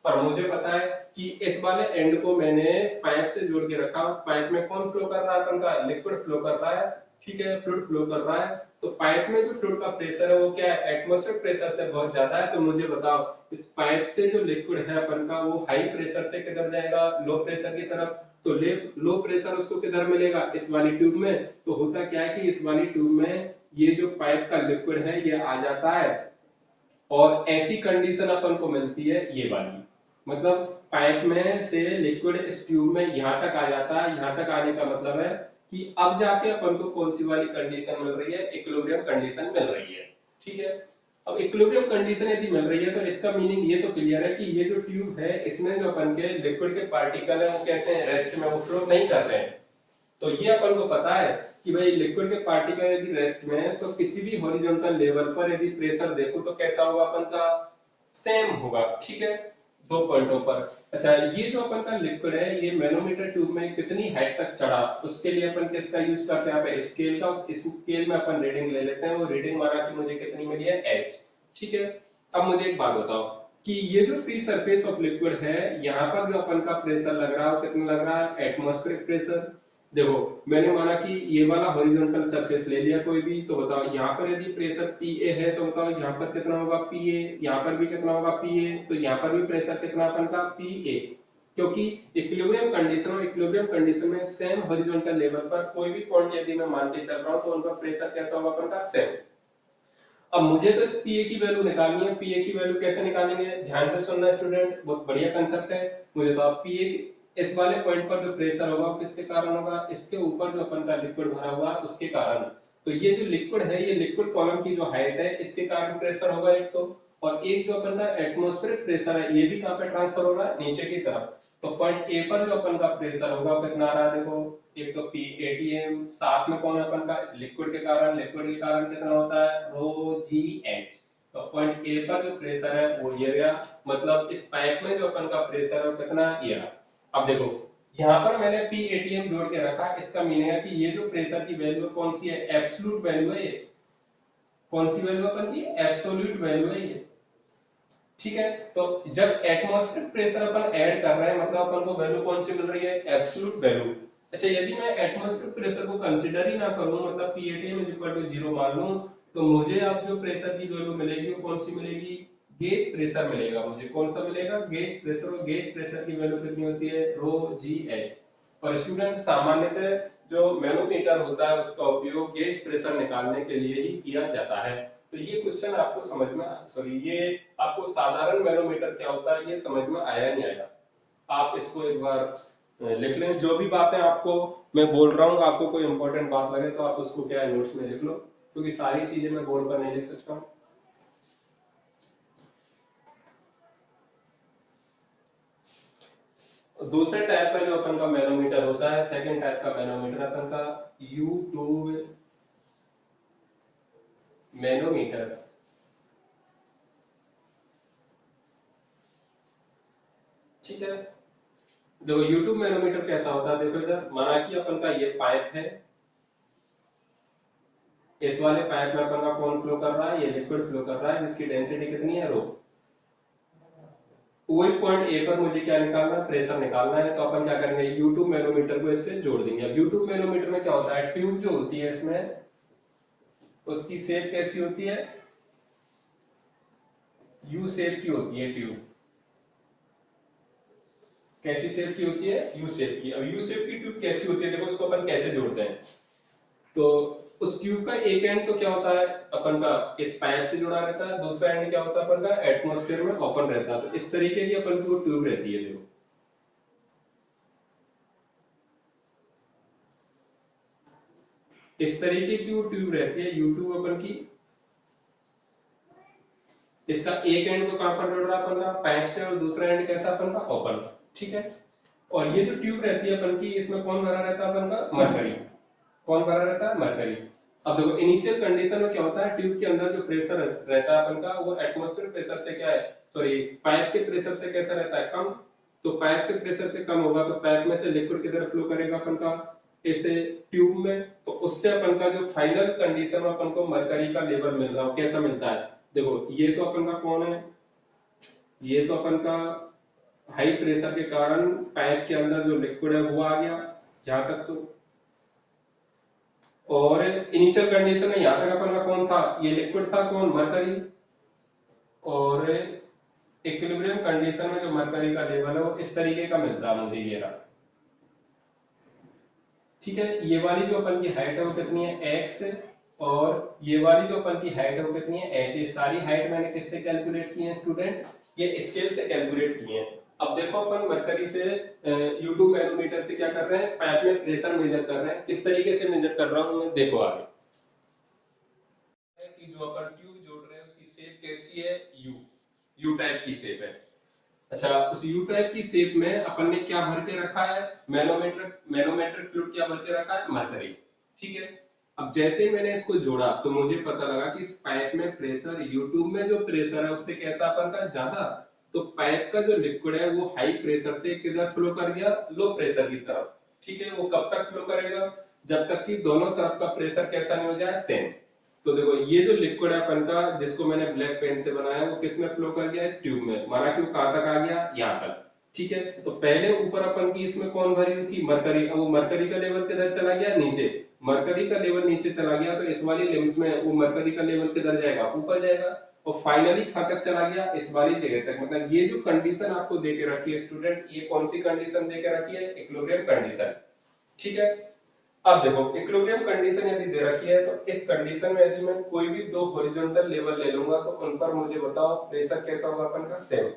पर मुझे पता है कि इस वाले एंड को मैंने पाइप से जोड़ के रखा, पाइप में कौन फ्लो कर रहा है, अपन का लिक्विड फ्लो कर रहा है, ठीक है, फ्लूइड फ्लो कर रहा है। तो पाइप में जो फ्लूइड का प्रेशर है वो क्या है, एटमॉस्फेरिक प्रेशर से बहुत ज्यादा है। तो मुझे बताओ इस पाइप से जो लिक्विड है अपन का वो हाई प्रेशर से किधर जाएगा, लो प्रेशर की तरफ। तो लो प्रेशर उसको किधर मिलेगा, इस वाली ट्यूब में। तो होता क्या है कि इस वाली ट्यूब में ये जो पाइप का लिक्विड है ये आ जाता है, और ऐसी कंडीशन अपन को मिलती है ये वाली, मतलब पाइप में से लिक्विड इस ट्यूब में यहां तक आ जाता है। यहां तक आने का मतलब है कि अब जाके अपन को कौन सी वाली कंडीशन मिल रही है, इक्विलिब्रियम कंडीशन मिल रही है, ठीक है। अब इक्विलिब्रियम कंडीशन यदि मिल रही है तो इसका मीनिंग ये तो क्लियर है कि ये जो ट्यूब है इसमें जो अपन के लिक्विड के पार्टिकल है वो कैसे हैं, रेस्ट में, वो फ्लो नहीं कर रहे हैं। तो ये अपन को पता है कि भाई लिक्विड के पार्टिकल यदि रेस्ट में है तो किसी भी हॉरिजॉन्टल लेवल पर यदि प्रेशर देखो तो कैसा होगा अपन का, सेम होगा, ठीक है, दो पॉइंटों पर। अच्छा ये जो अपन का लिक्विड है ये मैनोमीटर ट्यूब में कितनी हाइट तक चढ़ा, उसके लिए अपन किसका यूज करते हैं, यहाँ पे स्केल का। उस स्केल में अपन रीडिंग ले लेते हैं, वो रीडिंग माना कि मुझे कितनी मिली है, एच, ठीक है। अब मुझे एक बात बताओ कि ये जो फ्री सरफेस ऑफ लिक्विड है यहाँ पर जो अपन का प्रेशर लग रहा है कितना लग रहा है, एटमॉस्फेरिक प्रेशर। देखो मैंने माना कि ये वाला हॉरिजॉन्टल सरफेस ले लिया कोई भी, तो बताओ यहाँ पर यदि प्रेशर पीए है तो बताओ यहाँ पर कितना होगा, पीए। यहाँ पर भी कितना होगा, पीए। तो यहाँ पर भी प्रेशर कितना अपन का, पीए। क्योंकि इक्विलिब्रियम कंडीशन और इक्विलिब्रियम कंडीशन में सेम हॉरिजॉन्टल लेवल पर कोई भी पॉइंट यदि मैं मान के चल रहा हूँ तो उनका प्रेशर कैसा होगा अपन का, सेम। अब मुझे तो इस पीए की वैल्यू निकालनी है। पीए की वैल्यू कैसे निकालेंगे, ध्यान से सुनना स्टूडेंट, बहुत बढ़िया कंसेप्ट है। मुझे तो आप पीए इस वाले पॉइंट पर जो प्रेशर होगा वो किसके कारण होगा, इसके ऊपर जो अपन का लिक्विड भरा हुआ है उसके कारण। तो ये जो लिक्विड है ये लिक्विड कॉलम की जो हाइट है इसके कारण प्रेशर होगा एक तो, और एक जो अपन का एटमॉस्फेरिक प्रेशर है ये भी कहां पे ट्रांसफर हो रहा है, नीचे की तरफ। तो पॉइंट ए पर जो अपन का प्रेशर होगा वो कितना आ रहा है, देखो एक तो पी एटीएम, साथ में कौन है अपन का, इस लिक्विड के कारण, लिक्विड के कारण कितना होता है, रो जी एच। तो पॉइंट ए पर जो प्रेशर है वो ये गया, मतलब इस पाइप में जो अपन का प्रेशर है वो कितना, ये रहा। अब देखो यहाँ पर मैंने पी एटीएम जोड़ के रखा, इसका मीनिंग है कि ये जो प्रेशर की वैल्यू कौन सी है, एब्सोल्यूट वैल्यू है ये। कौन सी वैल्यू अपन की, एब्सोल्यूट वैल्यू है ये, ठीक है। तो जब एटमॉस्फेरिक प्रेशर अपन ऐड कर रहे हैं मतलब अपन को वैल्यू कौन सी मिल रही है, एब्सोल्यूट वैल्यू। अच्छा यदि मैं एटमॉस्फेरिक प्रेशर को कंसीडर ही ना करूं, मतलब पीएटीएम इज इक्वल टू 0 मान लूं, तो मुझे अब जो प्रेशर की वैल्यू मिलेगी वो कौन सी मिलेगी, गेज प्रेशर मिलेगा मुझे। कौन सा मिलेगा, गेज प्रेशर। और गेज प्रेशर की वैल्यू कितनी होती है, रो जी एच। और स्टूडेंट सामान्यतः जो मैनोमीटर होता है उसका उपयोग गेज प्रेशर निकालने के लिए ही किया जाता है। तो ये क्वेश्चन आपको समझ में, सॉरी ये आपको साधारण मैनोमीटर क्या होता है ये समझ में आया नहीं आया, आप इसको एक बार लिख लें। जो भी बातें आपको मैं बोल रहा हूँ आपको कोई इंपॉर्टेंट बात लगे तो आप उसको क्या है नोट्स में लिख लो, क्योंकि सारी चीजें मैं बोर्ड पर नहीं लिख सकता हूँ। दूसरे टाइप का जो अपन का मैनोमीटर होता है, सेकंड टाइप का मैनोमीटर अपन का यू ट्यूब मैनोमीटर, ठीक है। देखो यूट्यूब मैनोमीटर कैसा होता है, देखो इधर माना कि अपन का ये पाइप है, इस वाले पाइप में अपन का कौन फ्लो कर रहा है, ये लिक्विड फ्लो कर रहा है जिसकी डेंसिटी कितनी है, रो। वही पॉइंट ए पर मुझे क्या निकालना है, प्रेशर निकालना है। तो अपन क्या करेंगे, यूट्यूब मैनोमीटर को इससे जोड़ देंगे। अब यूट्यूब मैनोमीटर में क्या होता है, ट्यूब जो होती है इसमें, उसकी शेप कैसी होती है, यू शेप की होती है ट्यूब। कैसी शेप की होती है, यू शेप की। अब यू शेप की ट्यूब कैसी होती है, देखो उसको अपन कैसे जोड़ते हैं। तो उस ट्यूब का एक एंड तो क्या होता है अपन का इस पाइप से जुड़ा रहता है, दूसरा एंड क्या होता है अपन का एटमॉस्फेयर में ओपन रहता है। तो इस तरीके की अपन की वो ट्यूब रहती है। देखो इस तरीके की वो ट्यूब रहती है यू ट्यूब अपन की। इसका एक एंड तो कहां पर जुड़ रहा है अपन का, पाइप से, और दूसरा एंड कैसा अपन का, ओपन। ठीक है। और ये जो ट्यूब रहती है अपन की, इसमें कौन भरा रहता है अपन का, मरकरी। कौन भरा रहता है, मरकरी। अब देखो इनिशियल कंडीशन में क्या होता है, ट्यूब के अंदर जो प्रेशर रहता है अपन का, वो एटमॉस्फेयर प्रेशर से क्या है, सॉरी पाइप के प्रेशर से कैसा रहता है, कम। तो पाइप के प्रेशर से कम होगा तो पाइप में से लिक्विड किधर फ्लो करेगा अपन का, इसे ट्यूब में। तो उससे अपन का जो फाइनल कंडीशन में अपन को मरकरी का लेवल मिल रहा हो, कैसा मिलता है। देखो ये तो अपन का कौन है, ये तो अपन का हाई प्रेशर के कारण पाइप के अंदर जो लिक्विड है वो आ गया यहां तक। तो और इनिशियल कंडीशन में यहां तक अपन का कौन था, ये लिक्विड था, कौन, मरकरी। और इक्विलिब्रियम कंडीशन में जो मरकरी का लेवल है वो इस तरीके का मिलता है मुझे, ये रहा। ठीक है। ये वाली जो अपन की हाइट है वो कितनी है, x, और ये वाली जो अपन की हाइट है वो कितनी है, h। ये सारी हाइट मैंने किससे कैलकुलेट की है स्टूडेंट, ये स्केल से कैलकुलेट की है। अब देखो अपन मरकरी से यूट्यूब मैनोमीटर से क्या कर रहे हैं, पाइप में प्रेशर मेजर कर रहे हैं। किस तरीके से मेजर कर रहा हूं मैं, देखो आगे कि जो अपन ट्यूब जोड़ रहे हैं उसकी शेप कैसी है, यू, यू टाइप की शेप है। अच्छा, उस यू टाइप की शेप में अपन ने क्या भर के रखा है, मैनोमेट्रिक मैनोमेट्रिक फ्लूइड क्या भर के रखा है, मरकरी। ठीक है। अब जैसे ही मैंने इसको जोड़ा तो मुझे पता लगा कि इस पाइप में प्रेशर, यूट्यूब में जो प्रेशर है उससे कैसा अपन का ज्यादा। तो पाइप का जो लिक्विड है वो हाई प्रेशर से किधर फ्लो कर गया, लो प्रेशर की तरफ। ठीक है। वो कब तक फ्लो करेगा, जब तक कि दोनों तरफ का प्रेशर कैसा नहीं हो जाए, सेम। तो देखो ये जो लिक्विड है अपन का, जिसको मैंने ब्लैक पेन से बनाया, वो किस में फ्लो कर गया, इस ट्यूब में। माना कि वो कहां तक आ गया, यहाँ तक। ठीक है। तो पहले ऊपर अपन की इसमें कौन भरी हुई थी, मरकरी। अब वो मरकरी का लेवल किधर चला गया, नीचे। मरकरी का लेवल नीचे चला गया तो इस वाली लिम्स में वो मरकरी का लेवल किधर जाएगा, ऊपर जाएगा। और फाइनली कहां तक चला गया, इस वाली जगह तक। मतलब ये जो कंडीशन आपको दे के रखी है स्टूडेंट, ये कौन सी कंडीशन दे के रखी है, इक्विलिब्रियम कंडीशन। ठीक है। अब देखो इक्विलिब्रियम कंडीशन यदि दे रखी है तो इस कंडीशन में यदि मैं कोई भी दो हॉरिजॉन्टल लेवल ले लूंगा तो उन पर मुझे बताओ प्रेशर कैसा होगा अपन का, सेम।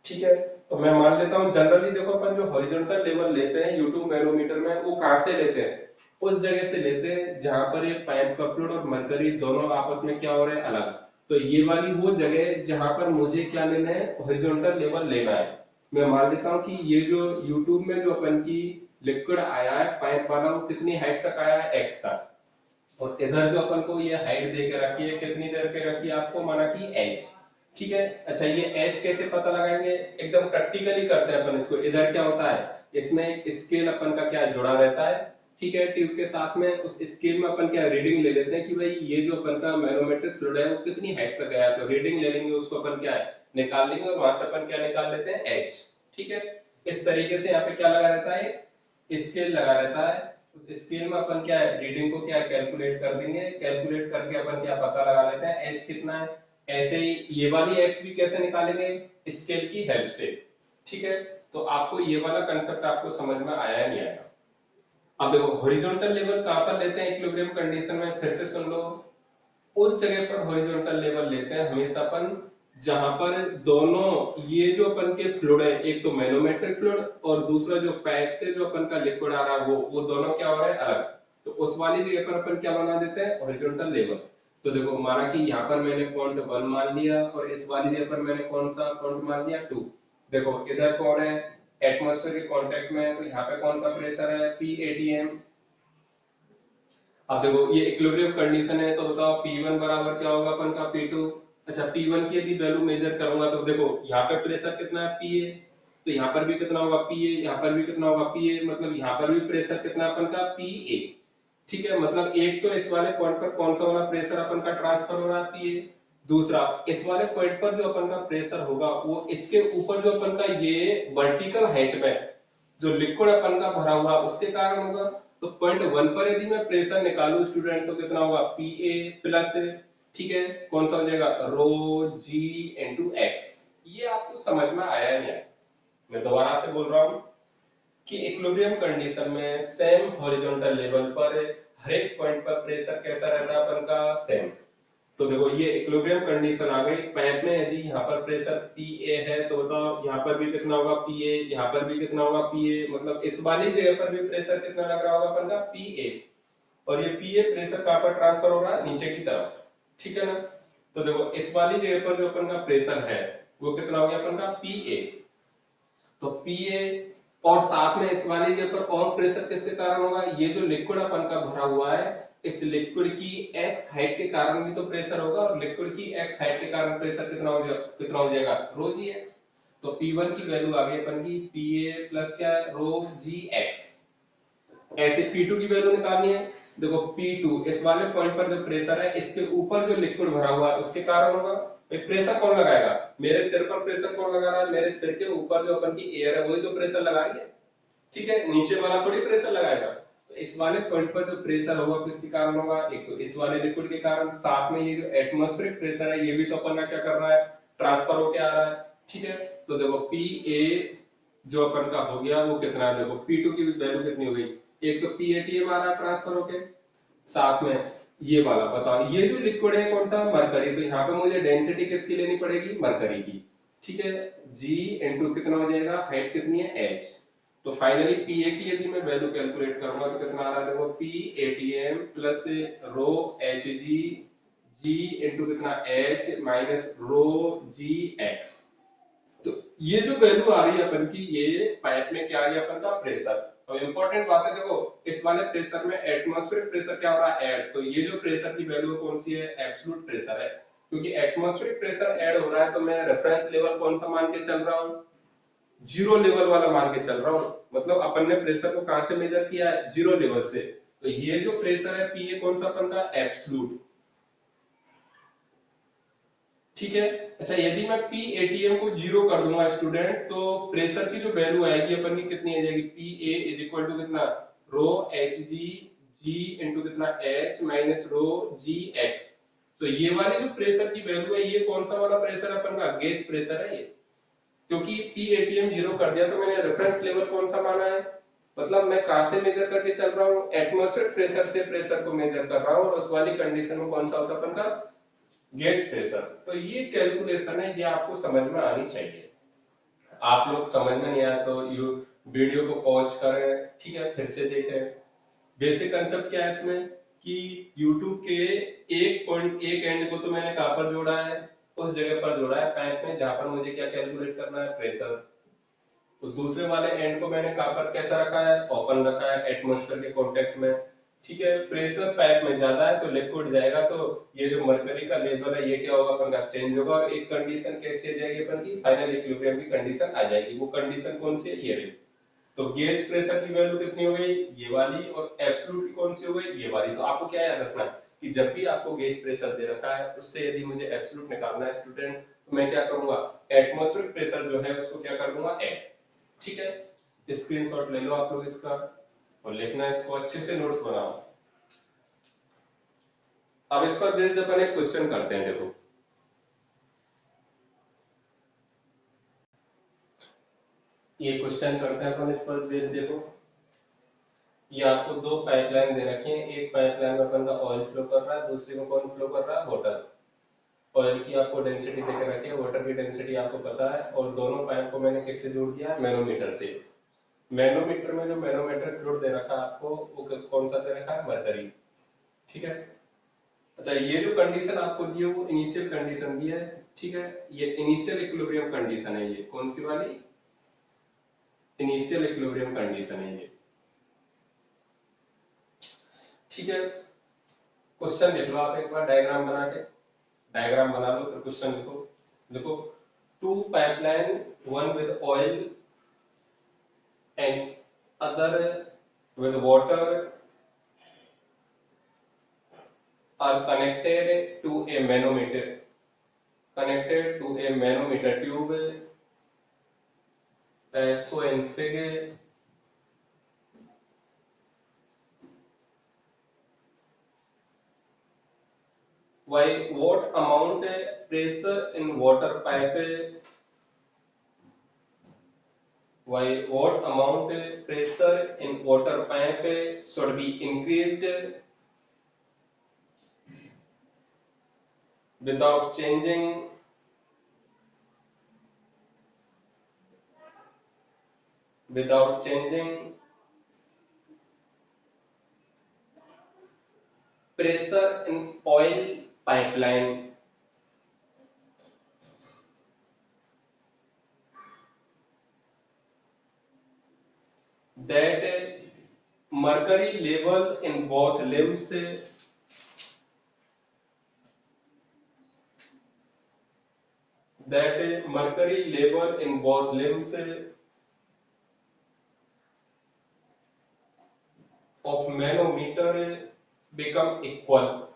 ठीक है। तो मैं मान लेता हूं जनरली देखो अपन जो हॉरिजॉन्टल लेवल लेते हैं यूट्यूब मैनोमीटर में, वो कहां से लेते हैं, उस जगह से लेते हैं जहां पर ये पाइप का फ्लूइड और मरकरी दोनों आपस में क्या हो रहे हैं, अलग। तो ये वाली वो जगह जहां पर मुझे क्या लेना है, हॉरिजॉन्टल लेवल लेना है। मैं मान लेता हूं कि ये जो यूट्यूब में जो अपन की लिक्विड आया है पाइप वाला, वो कितनी हाइट तक आया है, x तक। और इधर जो अपन को ये हाइट दे के रखी है, कितनी देर के रखी है आपको, माना कि h। ठीक है। अच्छा ये h कैसे पता लगाएंगे, एकदम प्रैक्टिकली करते हैं अपन इसको। इधर क्या होता है, इसमें एक स्केल अपन का क्या जुड़ा रहता है। ठीक है। ट्यूब के साथ में उस स्केल में अपन क्या रीडिंग ले लेते हैं कि भाई ये जो अपन का मैनोमेट्रिक फ्लूइड है वो कितनी हाइट तक गया, तो रीडिंग ले लेंगे, उसको अपन क्या है निकाल लेंगे, और वहां से अपन क्या निकाल लेते हैं, h। ठीक है। इस तरीके से यहाँ पे क्या लगा रहता है, स्केल लगा रहता है। उस स्केल में अपन क्या है रीडिंग को क्या कैलकुलेट कर देंगे, कैलकुलेट करके अपन क्या पता लगा लेते हैं, एच कितना है। ऐसे ही ये वाली एक्स भी कैसे निकालेंगे, स्केल की हेल्प से। ठीक है। तो आपको ये वाला कंसेप्ट आपको समझ में आया नहीं आया। अब देखो हॉरिजॉन्टल लेवल कहां पर लेते हैं इक्विलिब्रियम कंडीशन में, फिर से सुन लो। उस जगह पर हॉरिजॉन्टल लेवल लेते हैं हमेशा अपन जहां पर दोनों ये जो अपन के फ्लूइड है, एक तो मैनोमेट्रिक फ्लूइड और दूसरा जो पाइप से जो अपन का लिक्विड आ रहा है वो दोनों क्या हो रहे हैं, अलग। तो उस वाली जगह पर अपन क्या बना देते हैं, हॉरिजॉन्टल लेवल। तो देखो माना कि यहाँ पर मैंने पॉइंट 1 मान लिया और इस वाली जगह पर मैंने कौन सा पॉइंट मान लिया, 2। देखो इधर कौन है, एटमॉस्फेयर के कांटेक्ट में है, तो यहाँ पे कौन सा प्रेशर है, P atm। अब देखो ये इक्विलिब्रियम कंडीशन है तो बताओ P1 बराबर क्या होगा अपन का, P2। अच्छा P1 की यदि वैल्यू मेजर करूंगा तो देखो यहाँ पे प्रेशर कितना है, Pa। तो यहाँ पर भी कितना होगा पीए, यहाँ पर भी कितना होगा पीए, मतलब यहाँ पर भी प्रेशर कितना अपन का पीए। ठीक है, मतलब एक तो इस वाले पॉइंट पर कौन सा वाला प्रेशर अपन का ट्रांसफर हो रहा है पीए, दूसरा इस वाले पॉइंट पर जो अपन का प्रेशर होगा वो इसके ऊपर जो अपन का ये वर्टिकल हाइट में जो लिक्विड अपन का भरा हुआ उसके कारण होगा। तो पॉइंट 1 पर यदि मैं प्रेशर निकालू स्टूडेंट तो कितना होगा पीए प्लस, ठीक है, कौन सा हो जाएगा रो जी इनटू एक्स। ये आपको समझ में आया नहीं आया? मैं दोबारा से बोल रहा हूं कि इक्विलिब्रियम कंडीशन में सेम हॉरिजॉन्टल लेवल पर हर एक पॉइंट पर प्रेशर कैसा रहता है अपन का सेम। तो देखो ये इक्विलिब्रियम कंडीशन आ गई। पाइप में यदि यहाँ पर प्रेशर पीए है तो बताओ यहाँ पर भी कितना होगा पीए, यहाँ पर भी कितना होगा पीए, मतलब इस वाली जगह पर भी प्रेशर कितना लग रहा होगा अपन का पीए। और ये पीए प्रेशर कहाँ पर ट्रांसफर हो रहा है नीचे की तरफ, ठीक है ना। तो देखो इस वाली जगह पर जो अपन का प्रेशर है वो कितना हो गया अपन का पीए। तो पीए और साथ में इस वाली जगह पर और प्रेशर किसके कारण होगा, ये जो लिक्विड अपन का भरा हुआ है इस लिक्विड की एक्स हाइट के कारण भी तो प्रेशर होगा, और लिक्विड की एक्स हाइट के कारण प्रेशर कितना हो जाएगा रो जी एक्स। तो P1 की वैल्यू आ गई अपन की पीए प्लस क्या है रो जी एक्स। ऐसे P2 की वैल्यू निकालनी है। देखो P2 इस वाले पॉइंट पर जो प्रेशर है इसके ऊपर जो लिक्विड भरा हुआ है उसके कारण होगा। प्रेशर कौन लगाएगा, मेरे सिर पर प्रेशर कौन लगा रहा है, मेरे सिर के ऊपर जो अपन की एयर है वही तो प्रेशर लगा रही है, ठीक है, नीचे वाला थोड़ी प्रेशर लगाएगा। तो इस वाले पॉइंट पर जो प्रेशर होगा किसके कारण होगा, एक तो इस वाले लिक्विड के कारण, साथ में ये जो एटमॉस्फेरिक प्रेशर है ये भी तो अपन का क्या कर रहा है ट्रांसफर होके आ रहा है, ठीक है। तो देखो पी ए जो अपन का हो गया वो कितना है, देखो P2 की वैल्यू कितनी हो गई, एक तो PATM आ रहा है ट्रांसफर होके, साथ में ये वाला बताओ ये जो लिक्विड है कौन सा मरकरी, तो यहाँ पे मुझे डेंसिटी किसकी लेनी पड़ेगी मरकरी की, ठीक है। G इंटू कितना हो जाएगा हाइट कितनी है H। तो फाइनली पीए की यदि मैं वैल्यू कैलकुलेट करूंगा तो कितना आ रहा है देखो PATM प्लस रो HG G इंटू कितना H माइनस रो GX। तो ये जो वैल्यू आ रही है अपन की ये पाइप में क्या आ रही है अपन का प्रेशर। अब इंपॉर्टेंट बात है देखो इस वाले प्रेशर में एटमॉस्फेरिक प्रेशर क्या हो रहा है ऐड, तो ये जो प्रेशर की वैल्यू कौन सी है एब्सोल्यूट प्रेशर है, क्योंकि एटमॉस्फेरिक प्रेशर ऐड हो रहा है तो मैं रेफरेंस लेवल कौन सा मान के चल रहा हूँ जीरो लेवल वाला मान के चल रहा हूँ। मतलब अपन ने प्रेशर को कहां से मेजर किया है जीरो लेवल से। तो ये जो प्रेशर है पीए कौन सा अपन का एब्सोल्यूट, ठीक है। अच्छा यदि मैं PATM को जीरो कर दूंगा स्टूडेंट तो प्रेशर की जो वैल्यू आएगी अपन की कितनी आ जाएगी PA इज इक्वल टू कितना रो HG G इंटू कितना H माइनस रो GX। तो ये वाली जो प्रेशर की वैल्यू है ये कौन सा वाला प्रेशर अपन का गेज प्रेशर है ये, क्योंकि PATM जीरो कर दिया तो मैंने रेफरेंस लेवल कौन सा माना है, मतलब मैं कहां से मेजर करके चल रहा हूँ एटमॉस्फेरिक प्रेशर से प्रेशर को मेजर कर रहा हूँ, और उस वाली कंडीशन में कौन सा होता है अपन का गेज प्रेशर। तो ये कैलकुलेशन है ये आपको समझ में आनी चाहिए। आप लोग समझ में नहीं आया तो यू वीडियो को पॉज करें, ठीक है, फिर से देखें। बेसिक कंसेप्ट क्या है इसमें कि YouTube के एक एंड को तो मैंने कहां पर जोड़ा है उस जगह पर जोड़ा है पाइप में जहां पर मुझे क्या कैलकुलेट करना है प्रेशर। तो दूसरे वाले एंड को मैंने कहां पर कैसा रखा है ओपन रखा है एटमॉस्फेयर के कांटेक्ट में, ठीक है। प्रेशर पाइप में ज्यादा है तो लिक्विड जाएगा तो ये जो मरकरी का लेवल है ये क्या होगा अपन का चेंज होगा, और एक कंडीशन कैसी आ जाएगी अपन की फाइनल इक्विलिब्रियम की कंडीशन आ जाएगी। वो कंडीशन कौन सी है ये रही। तो गेज प्रेशर की वैल्यू कितनी हो गई ये वाली, और एब्सोल्यूट की कौन सी हो गई ये वाली। तो आपको क्या याद रखना है कि जब भी आपको गेज प्रेशर दे रखा है उससे यदि मुझे एब्सोल्यूट निकालना है स्टूडेंट तो मैं क्या करूंगा एटमॉस्फेरिक प्रेशर जो है उसको क्या कर दूंगा ऐड, ठीक है। स्क्रीनशॉट ले लो आप लोग इसका और लिखना है इसको अच्छे से नोट्स बनाओ। अब इस पर बेस्ड अपन एक क्वेश्चन करते हैं। देखो ये क्वेश्चन करते हैं अपन इस पर बेस्ड। देखो ये आपको दो पाइपलाइन दे रखी है, एक पाइपलाइन में अपन का ऑयल फ्लो कर रहा है दूसरी में कौन फ्लो कर रहा है वाटर। ऑयल की आपको डेंसिटी देकर रखी है वाटर की डेंसिटी आपको पता है, और दोनों पाइप को मैंने किससे जोड़ दिया मैनोमीटर से। मैनोमीटर में जो मैनोमीटर फ्लूइड दे रखा है आपको वो कौन सा दे रखा है मरकरी, ठीक है। अच्छा ये जो कंडीशन आपको दी है वो इनिशियल कंडीशन दी है, ठीक है। ये इनिशियल इक्विलिब्रियम कंडीशन है, ये कौन सी वाली इनिशियल इक्विलिब्रियम कंडीशन है ये, ठीक है। क्वेश्चन देख लो आप एक बार डायग्राम बना के, डायग्राम बना लो फिर क्वेश्चन लिखो। देखो two pipeline one with oil and other with water are connected to a manometer tube as shown in figure. Why what amount pressure in water pipe Why what amount pressure in water pipe should be increased without changing without changing pressure in oil pipeline. That mercury level in both limbs that mercury level in both limbs of manometer become equal.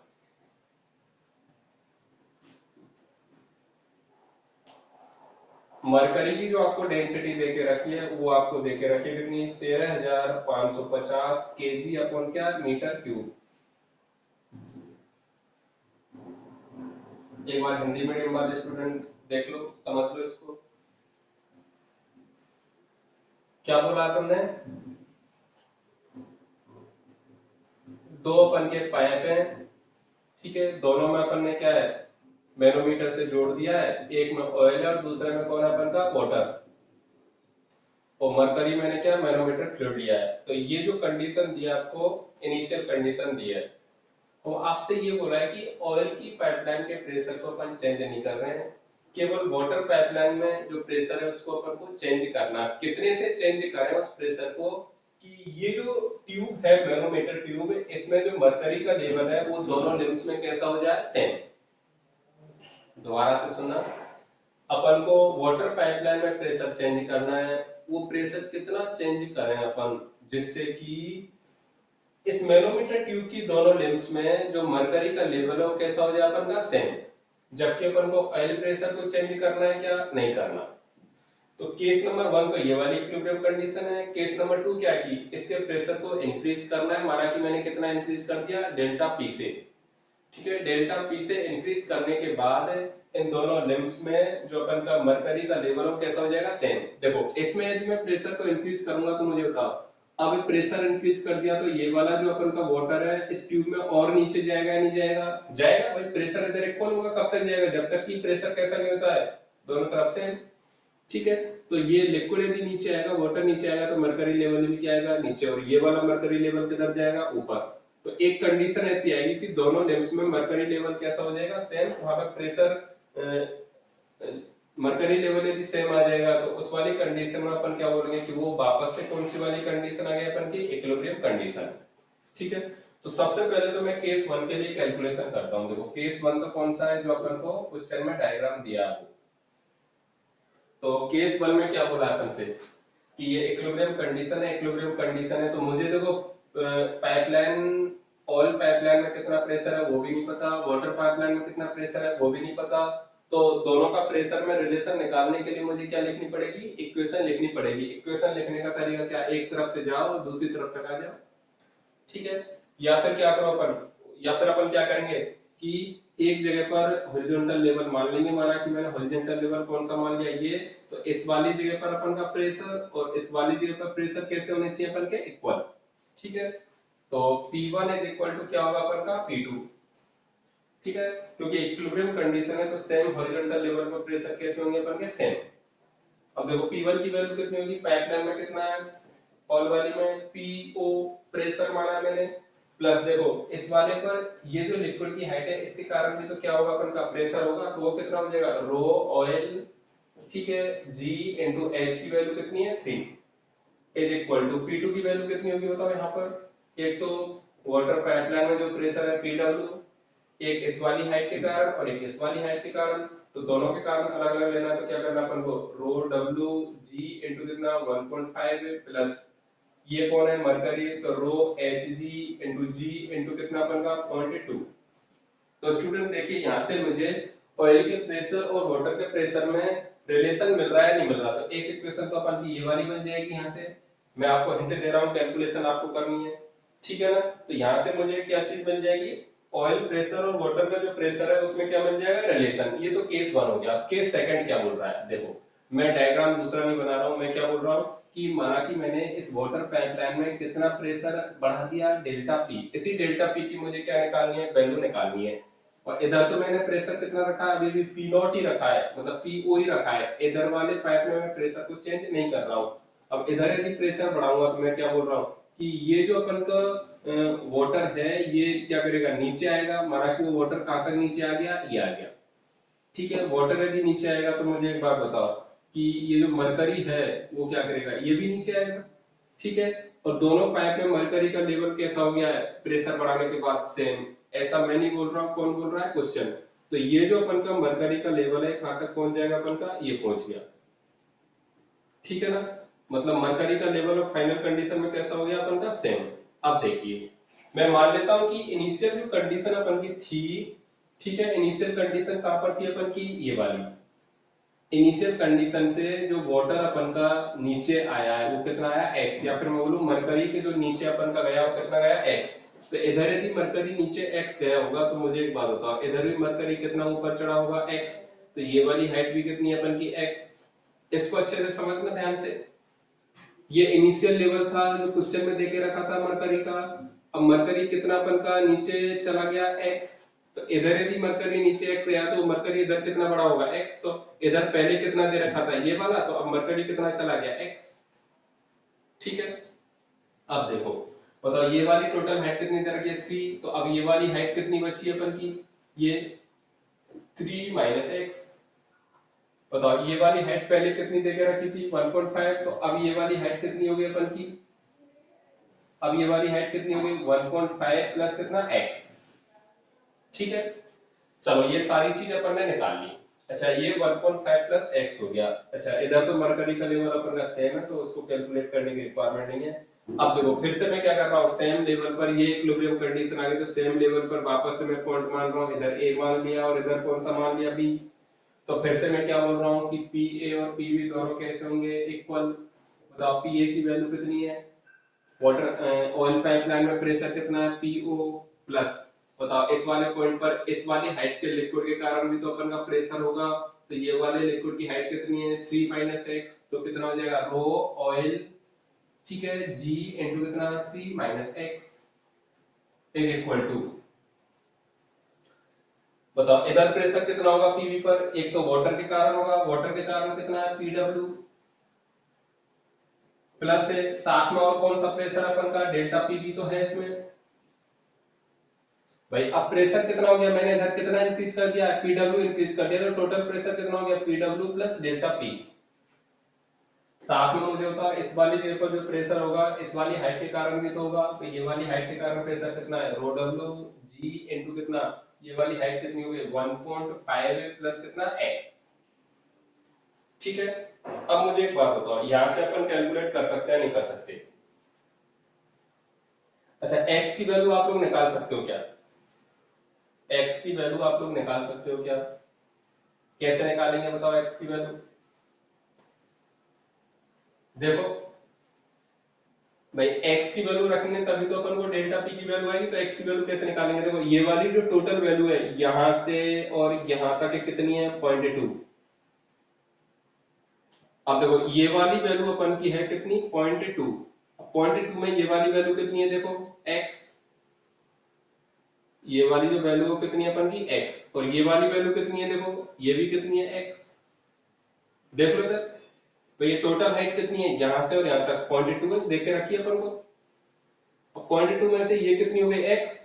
Mercury की जो आपको डेंसिटी देके रखी है वो आपको देके रखी है कितनी 13,550 केजी अपॉन क्या मीटर क्यूब। एक बार हिंदी मीडियम वाले स्टूडेंट देख लो, समझ लो इसको। क्या बोला अपन ने, दो अपन के पाइप है, ठीक है, दोनों में अपन ने क्या है मैनोमीटर से जोड़ दिया है, एक में ऑयल है और दूसरे में कौन है अपन का वाटर, और मरकरी मैंने क्या मैनोमीटर फ्लूइड लिया है। तो ये जो कंडीशन दिया आपको, इनिशियल कंडीशन दी है, तो आपसे ये बोला है कि ऑयल की पाइपलाइन के प्रेशर को अपन चेंज नहीं कर रहे हैं, केवल वाटर पाइपलाइन में जो प्रेशर है उसको अपन को चेंज करना है। कितने से चेंज करें उस प्रेशर को कि ये जो ट्यूब है मैनोमीटर ट्यूब, इसमें जो मरकरी का लेवल है वो दोनों लिम्स में कैसा हो जाए सेम। दोबारा से सुनना, अपन को वाटर पाइपलाइन में प्रेशर चेंज करना है, वो प्रेशर कितना चेंज करें अपन जिससे कि इस मैनोमीटर ट्यूब की दोनों लिम्स में जो मरकरी का लेवल है वो कैसा हो जाए अपन का सेम, जबकि अपन को ऑयल प्रेशर को चेंज करना है क्या नहीं करना। तो केस नंबर 1 तो ये वाली इक्विलिब्रियम कंडीशन है। केस नंबर 2 क्या की, इसके प्रेशर को इंक्रीज करना है, माना कि मैंने कितना इंक्रीज कर दिया डेल्टा पी से, ठीक है, डेल्टा पी से इंक्रीज करने के बाद इन दोनों लिम्स में जो अपन का मरकरी का लेवल हो कैसा हो जाएगा सेम। देखो इसमें यदि मैं प्रेशर को इंक्रीज करूंगा तो मुझे बताओ, अब प्रेशर इंक्रीज कर दिया तो ये वाला जो अपन का वाटर है इस ट्यूब में और नीचे जाएगा या नहीं जाएगा, जाएगा भाई। प्रेशर इधर इक्वल होगा, कब तक जाएगा जब तक कि प्रेशर कैसा नहीं होता है दोनों तरफ से, ठीक है। तो ये लिक्विड यदि नीचे आएगा, वाटर नीचे आएगा तो मरकरी लेवल भी क्या आएगा नीचे, और ये वाला मरकरी लेवल किधर जाएगा ऊपर। तो एक कंडीशन ऐसी आएगी कि दोनों लिम्स में मरकरी लेवल कैसा हो जाएगा सेम, वहां पर प्रेशर मरकरी लेवल यदि सेम आ जाएगा तो उस वाली कंडीशन में अपन क्या बोलेंगे कि वो वापस से कौन सी वाली कंडीशन आ गई अपन की इक्विलिब्रियम कंडीशन, ठीक है। तो सबसे पहले तो मैं केस 1 के लिए कैलकुलेशन करता हूं। देखो केस 1 तो कौन सा है जो अपन को क्वेश्चन में डायग्राम दिया है। तो केस 1 में क्या बोला अपन से कि ये इक्विलिब्रियम कंडीशन है, इक्विलिब्रियम कंडीशन है तो मुझे देखो पाइपलाइन, ऑयल पाइपलाइन में कितना प्रेशर है वो भी नहीं पता, वाटर पाइपलाइन में कितना प्रेशर है वो भी नहीं पता। तो दोनों का प्रेशर में रिलेशन निकालने के लिए मुझे क्या लिखनी पड़ेगी, इक्वेशन लिखनी पड़ेगी। इक्वेशन लिखने का तरीका क्या, एक तरफ से जाओ और दूसरी तरफ तक आ जाओ, ठीक है। या फिर क्या करो अपन, या फिर अपन क्या करेंगे कि एक जगह पर हॉरिजॉन्टल लेवल मान लेंगे, माना कि मैंने हॉरिजॉन्टल लेवल कौन सा मान लिया ये, तो इस वाली जगह पर अपन का प्रेशर और इस वाली जगह पर प्रेशर कैसे होने चाहिए अपन के इक्वल, ठीक है। तो P1 इज इक्वल टू क्या होगा अपन का P2, ठीक है, क्योंकि इक्विलिब्रियम कंडीशन है तो सेम हॉरिजॉन्टल लेवल पर प्रेशर कैसे होंगे अपन के सेम। अब देखो P1 की वैल्यू कितनी होगी, पाइपलाइन में कितना है, ऑयल वाली में PO प्रेशर माना मैंने, प्लस देखो इस वाले पर ये जो लिक्विड की हाइट है इसके कारण भी तो क्या होगा अपन का प्रेशर होगा, तो वो कितना हो जाएगा रो ऑयल, ठीक है, G into H की वैल्यू कितनी है 3 इज इक्वल टू P2 की वैल्यू कितनी होगी बताओ यहाँ पर, एक तो वाटर पाइपलाइन में जो प्रेशर है PW, एक इस वाली हाइट के कारण और एक इस वाली हाइट के कारण, तो दोनों के कारण अलग अलग लेना है, तो क्या करना अपन को, रो डब्ल्यू जी इंटू कितना 1.5 प्लस ये कौन है मरकरी, तो रो एच जी इंटू जी इंटू कितना अपन का 0.2। तो स्टूडेंट देखिए यहाँ से मुझे ऑयल के प्रेशर और वाटर के प्रेशर में रिलेशन मिल रहा है नहीं मिल रहा, तो एक इक्वेशन तो अपन की ये वाली बन जाएगी। यहाँ से मैं आपको हिंट दे रहा हूँ, कैलकुलेशन आपको करनी है, ठीक है ना। तो यहाँ से मुझे क्या चीज बन जाएगी, ऑयल प्रेशर और वाटर का जो प्रेशर है उसमें क्या बन जाएगा, रिलेशन। ये तो केस 1 हो गया। केस सेकंड क्या बोल रहा है, देखो मैं डायग्राम दूसरा नहीं बना रहा हूँ, मैं क्या बोल रहा हूँ कि माना कि मैंने इस वाटर पाइपलाइन में कितना प्रेशर बढ़ा दिया, डेल्टा पी। इसी डेल्टा पी की मुझे क्या निकालनी है, वैल्यू निकालनी है। और इधर तो मैंने प्रेशर कितना रखा है, अभी भी पी नॉट ही रखा है, मतलब पी ओ ही रखा है। इधर वाले पाइप में मैं प्रेशर को चेंज नहीं कर रहा हूँ। अब इधर यदि प्रेशर बढ़ाऊंगा तो मैं क्या बोल रहा हूँ कि ये जो अपन का वाटर है ये क्या करेगा, नीचे आएगा। माना कि वो वाटर कहाँ तक नीचे आ गया, ये आ गया, ठीक है। वाटर यदि नीचे आएगा तो मुझे एक बात बताओ कि ये जो मरकरी है वो क्या करेगा, ये भी नीचे आएगा, ठीक है। और दोनों पाइप में मरकरी का लेवल कैसा हो गया है प्रेशर बढ़ाने के बाद, सेम। ऐसा मैं नहीं बोल रहा हूँ, कौन बोल रहा है, क्वेश्चन। तो ये जो अपन का मरकरी का लेवल है कहां तक पहुंच जाएगा अपन का, ये पहुंच गया, ठीक है ना। मतलब मरकरी का लेवल ऑफ फाइनल कंडीशन में कैसा हो गया अपन का, सेम। अब देखिए मैं मान लेता हूं कि इनिशियल जो कंडीशन अपन की थी, ठीक है, इनिशियल कंडीशन कहां पर थी अपन की, ये वाली। इनिशियल कंडीशन से जो वाटर अपन का नीचे आया है वो कितना आया, x। या फिर मैं बोलूं मरकरी के जो नीचे अपन का गया वो कितना गया, x। तो इधर यदि मरकरी नीचे x गया होगा तो मुझे एक बात बताओ, इधर भी मरकरी कितना ऊपर चढ़ा होगा, x। तो ये वाली हाइट भी कितनी है अपन की, x। इसको अच्छे से समझना ध्यान से। ये इनिशियल लेवल था जो क्वेश्चन में देके रखा था मरकरी का। अब मरकरी कितना अपन का नीचे चला गया, x। तो इधर यदि मरकरी नीचे x गया तो मरकरी इधर कितना बड़ा होगा, x। तो इधर पहले कितना दे रखा था, ये वाला। तो अब मरकरी कितना चला गया, x, ठीक है। अब देखो बताओ ये वाली टोटल हाइट कितनी दे रखी है, 3। तो अब ये वाली हाइट कितनी बची है अपन की, ये 3 माइनस x। बताओ ये वाली हाइट पहले कितनी देके रखी थी, 1.5। तो अब ये वाली हाइट कितनी होगी अपन की, अब ये वाली हाइट कितनी होगी, 1.5 प्लस कितना, x, ठीक है। चलो ये सारी चीज अपन ने निकाल ली। अच्छा ये 1.5 प्लस x हो गया। अच्छा इधर तो मरकरी का लेवल अपन का सेम है तो उसको कैलकुलेट करने की रिक्वायरमेंट नहीं है। अब देखो फिर से मैं क्या कर रहा हूँ, सेम लेवल पर ये इक्विलिब्रियम कंडीशन आ गई तो सेम लेवल पर वापस से मैं पॉइंट मान रहा हूँ, इधर a मान लिया और इधर कौन सा मान लिया, b। तो फिर से मैं क्या बोल रहा हूँ कि PA और PB दोनों कैसे होंगे, इक्वल। बताओ PA की वैल्यू कितनी है, वाटर ऑयल पाइपलाइन में प्रेशर कितना है, PO प्लस। बताओ इस वाले पॉइंट पर इस वाली हाइट के लिक्विड के कारण भी तो अपन का प्रेशर होगा। तो ये वाले लिक्विड की हाइट कितनी है, 3 माइनस x। तो कितना हो जाएगा, रो ऑयल, ठीक है, g इंटू कितना 3 minus x is equal to. बताओ इधर प्रेशर कितना होगा पीवी पर, एक तो वाटर के कारण होगा, वाटर के कारण कितना है पीडब्ल्यू प्लस है, साथ में और कौन सा प्रेशर अपन का, डेल्टा पीवी तो है इसमें। भाई अब प्रेशर कितना हो गया, मैंने इधर कितना इंक्रीज कर दिया, पीडब्ल्यू इंक्रीज कर दिया, तो टोटल प्रेशर कितना हो गया, पीडब्ल्यू प्लस डेल्टा पी। साथ में मुझे बताओ इस वाली जगह पर जो प्रेशर होगा इस वाली हाइट के कारण भी तो होगा, तो ये वाली हाइट के कारण प्रेशर कितना है, रो डब्ल्यू जी इंटू कितना, ये वाली हाइट कितनी होगी 1.5 प्लस कितना x, ठीक है। अब मुझे एक बात बताओ, यहां से अपन कैलकुलेट कर सकते हैं नहीं कर सकते। अच्छा x की वैल्यू आप लोग निकाल सकते हो क्या, x की वैल्यू आप लोग निकाल सकते हो क्या, कैसे निकालेंगे बताओ x की वैल्यू। देखो भाई x की वैल्यू रखेंगे तभी तो अपन को डेल्टा p की वैल्यू आएगी, तो x की वैल्यू कैसे निकालेंगे, देखो ये वाली जो टोटल वैल्यू है यहां से और यहां तक कितनी है 0.2। अब देखो ये वाली वैल्यू अपन की है कितनी 0.2, 0.2 में ये वाली वैल्यू कितनी है देखो x, ये वाली जो वैल्यू है कितनी है अपन की x, और ये वाली वैल्यू कितनी है देखो ये भी कितनी है x। देखो इधर तो ये टोटल हाइट कितनी है यहां से और यहां तक 0.2 है, देख के रखिए अपन को। अब 0.2 में से ये कितनी हो गई x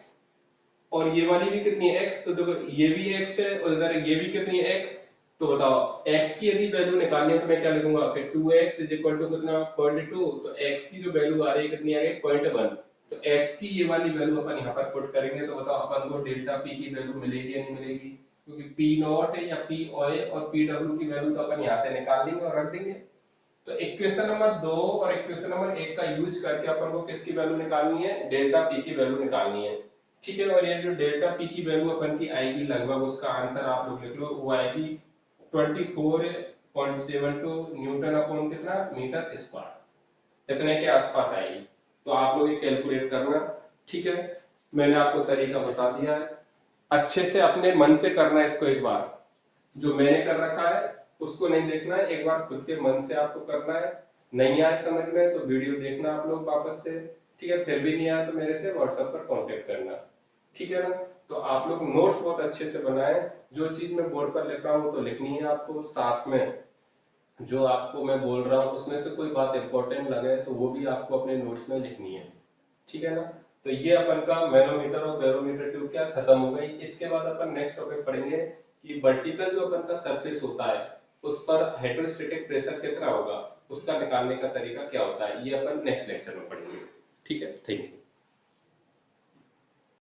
और ये वाली भी कितनी है x, तो देखो ये भी x है और इधर ये भी कितनी है x। तो बताओ x की यदि वैल्यू निकालनी है तो मैं क्या लिखूंगा कि 2x इज इक्वल टू कितना 0.2। तो x की जो वैल्यू आ रही है कितनी आ रही है 0.1। तो x की ये वाली वैल्यू अपन यहाँ पर पुट करेंगे तो बताओ अपन को डेल्टा p की वैल्यू मिलेगी या नहीं मिलेगी, क्योंकि पी नॉट है या पी ओ है और पी डब्ल्यू की वैल्यू तो अपन यहाँ से निकाल लेंगे और रख देंगे। तो इक्वेशन नंबर 2 और इक्वेशन नंबर 1 का यूज करके अपन को किसकी वैल्यू निकालनी है, डेल्टा पी की वैल्यू निकालनी है। ठीक है, और ये जो डेल्टा पी की वैल्यू अपन की आएगी, लगभग उसका आंसर आप लोग लिख लो, वो आएगी 24.72 न्यूटन अपॉन कितना मीटर स्क्वायर, इतने के आसपास आएगी। तो आप लोग ये कैलकुलेट करना। ठीक है, मैंने आपको तरीका बता दिया है, अच्छे से अपने मन से करना है इसको। इस बार जो मैंने कर रखा है उसको नहीं देखना है, एक बार खुद के मन से आपको करना है। नहीं आए समझ में तो वीडियो देखना आप लोग वापस से। ठीक है, फिर भी नहीं आया तो मेरे से व्हाट्सएप पर कांटेक्ट करना। ठीक है ना, तो आप लोग नोट्स बहुत अच्छे से बनाए। जो चीज मैं बोर्ड पर लिख रहा हूँ तो लिखनी है आपको, साथ में जो आपको मैं बोल रहा हूँ उसमें से कोई बात इंपॉर्टेंट लगे तो वो भी आपको अपने नोट्स में लिखनी है। ठीक है ना, तो ये अपन का मैनोमीटर और बैरोमीटर ट्यूब क्या खत्म हो गई। इसके बाद अपन नेक्स्ट टॉपिक पढ़ेंगे कि वर्टिकल जो अपन का सरफेस होता है उस पर हाइड्रोस्टैटिक प्रेशर कितना होगा, उसका निकालने का तरीका क्या होता है, ये अपन नेक्स्ट लेक्चर में पढ़ेंगे। ठीक है, थैंक यू।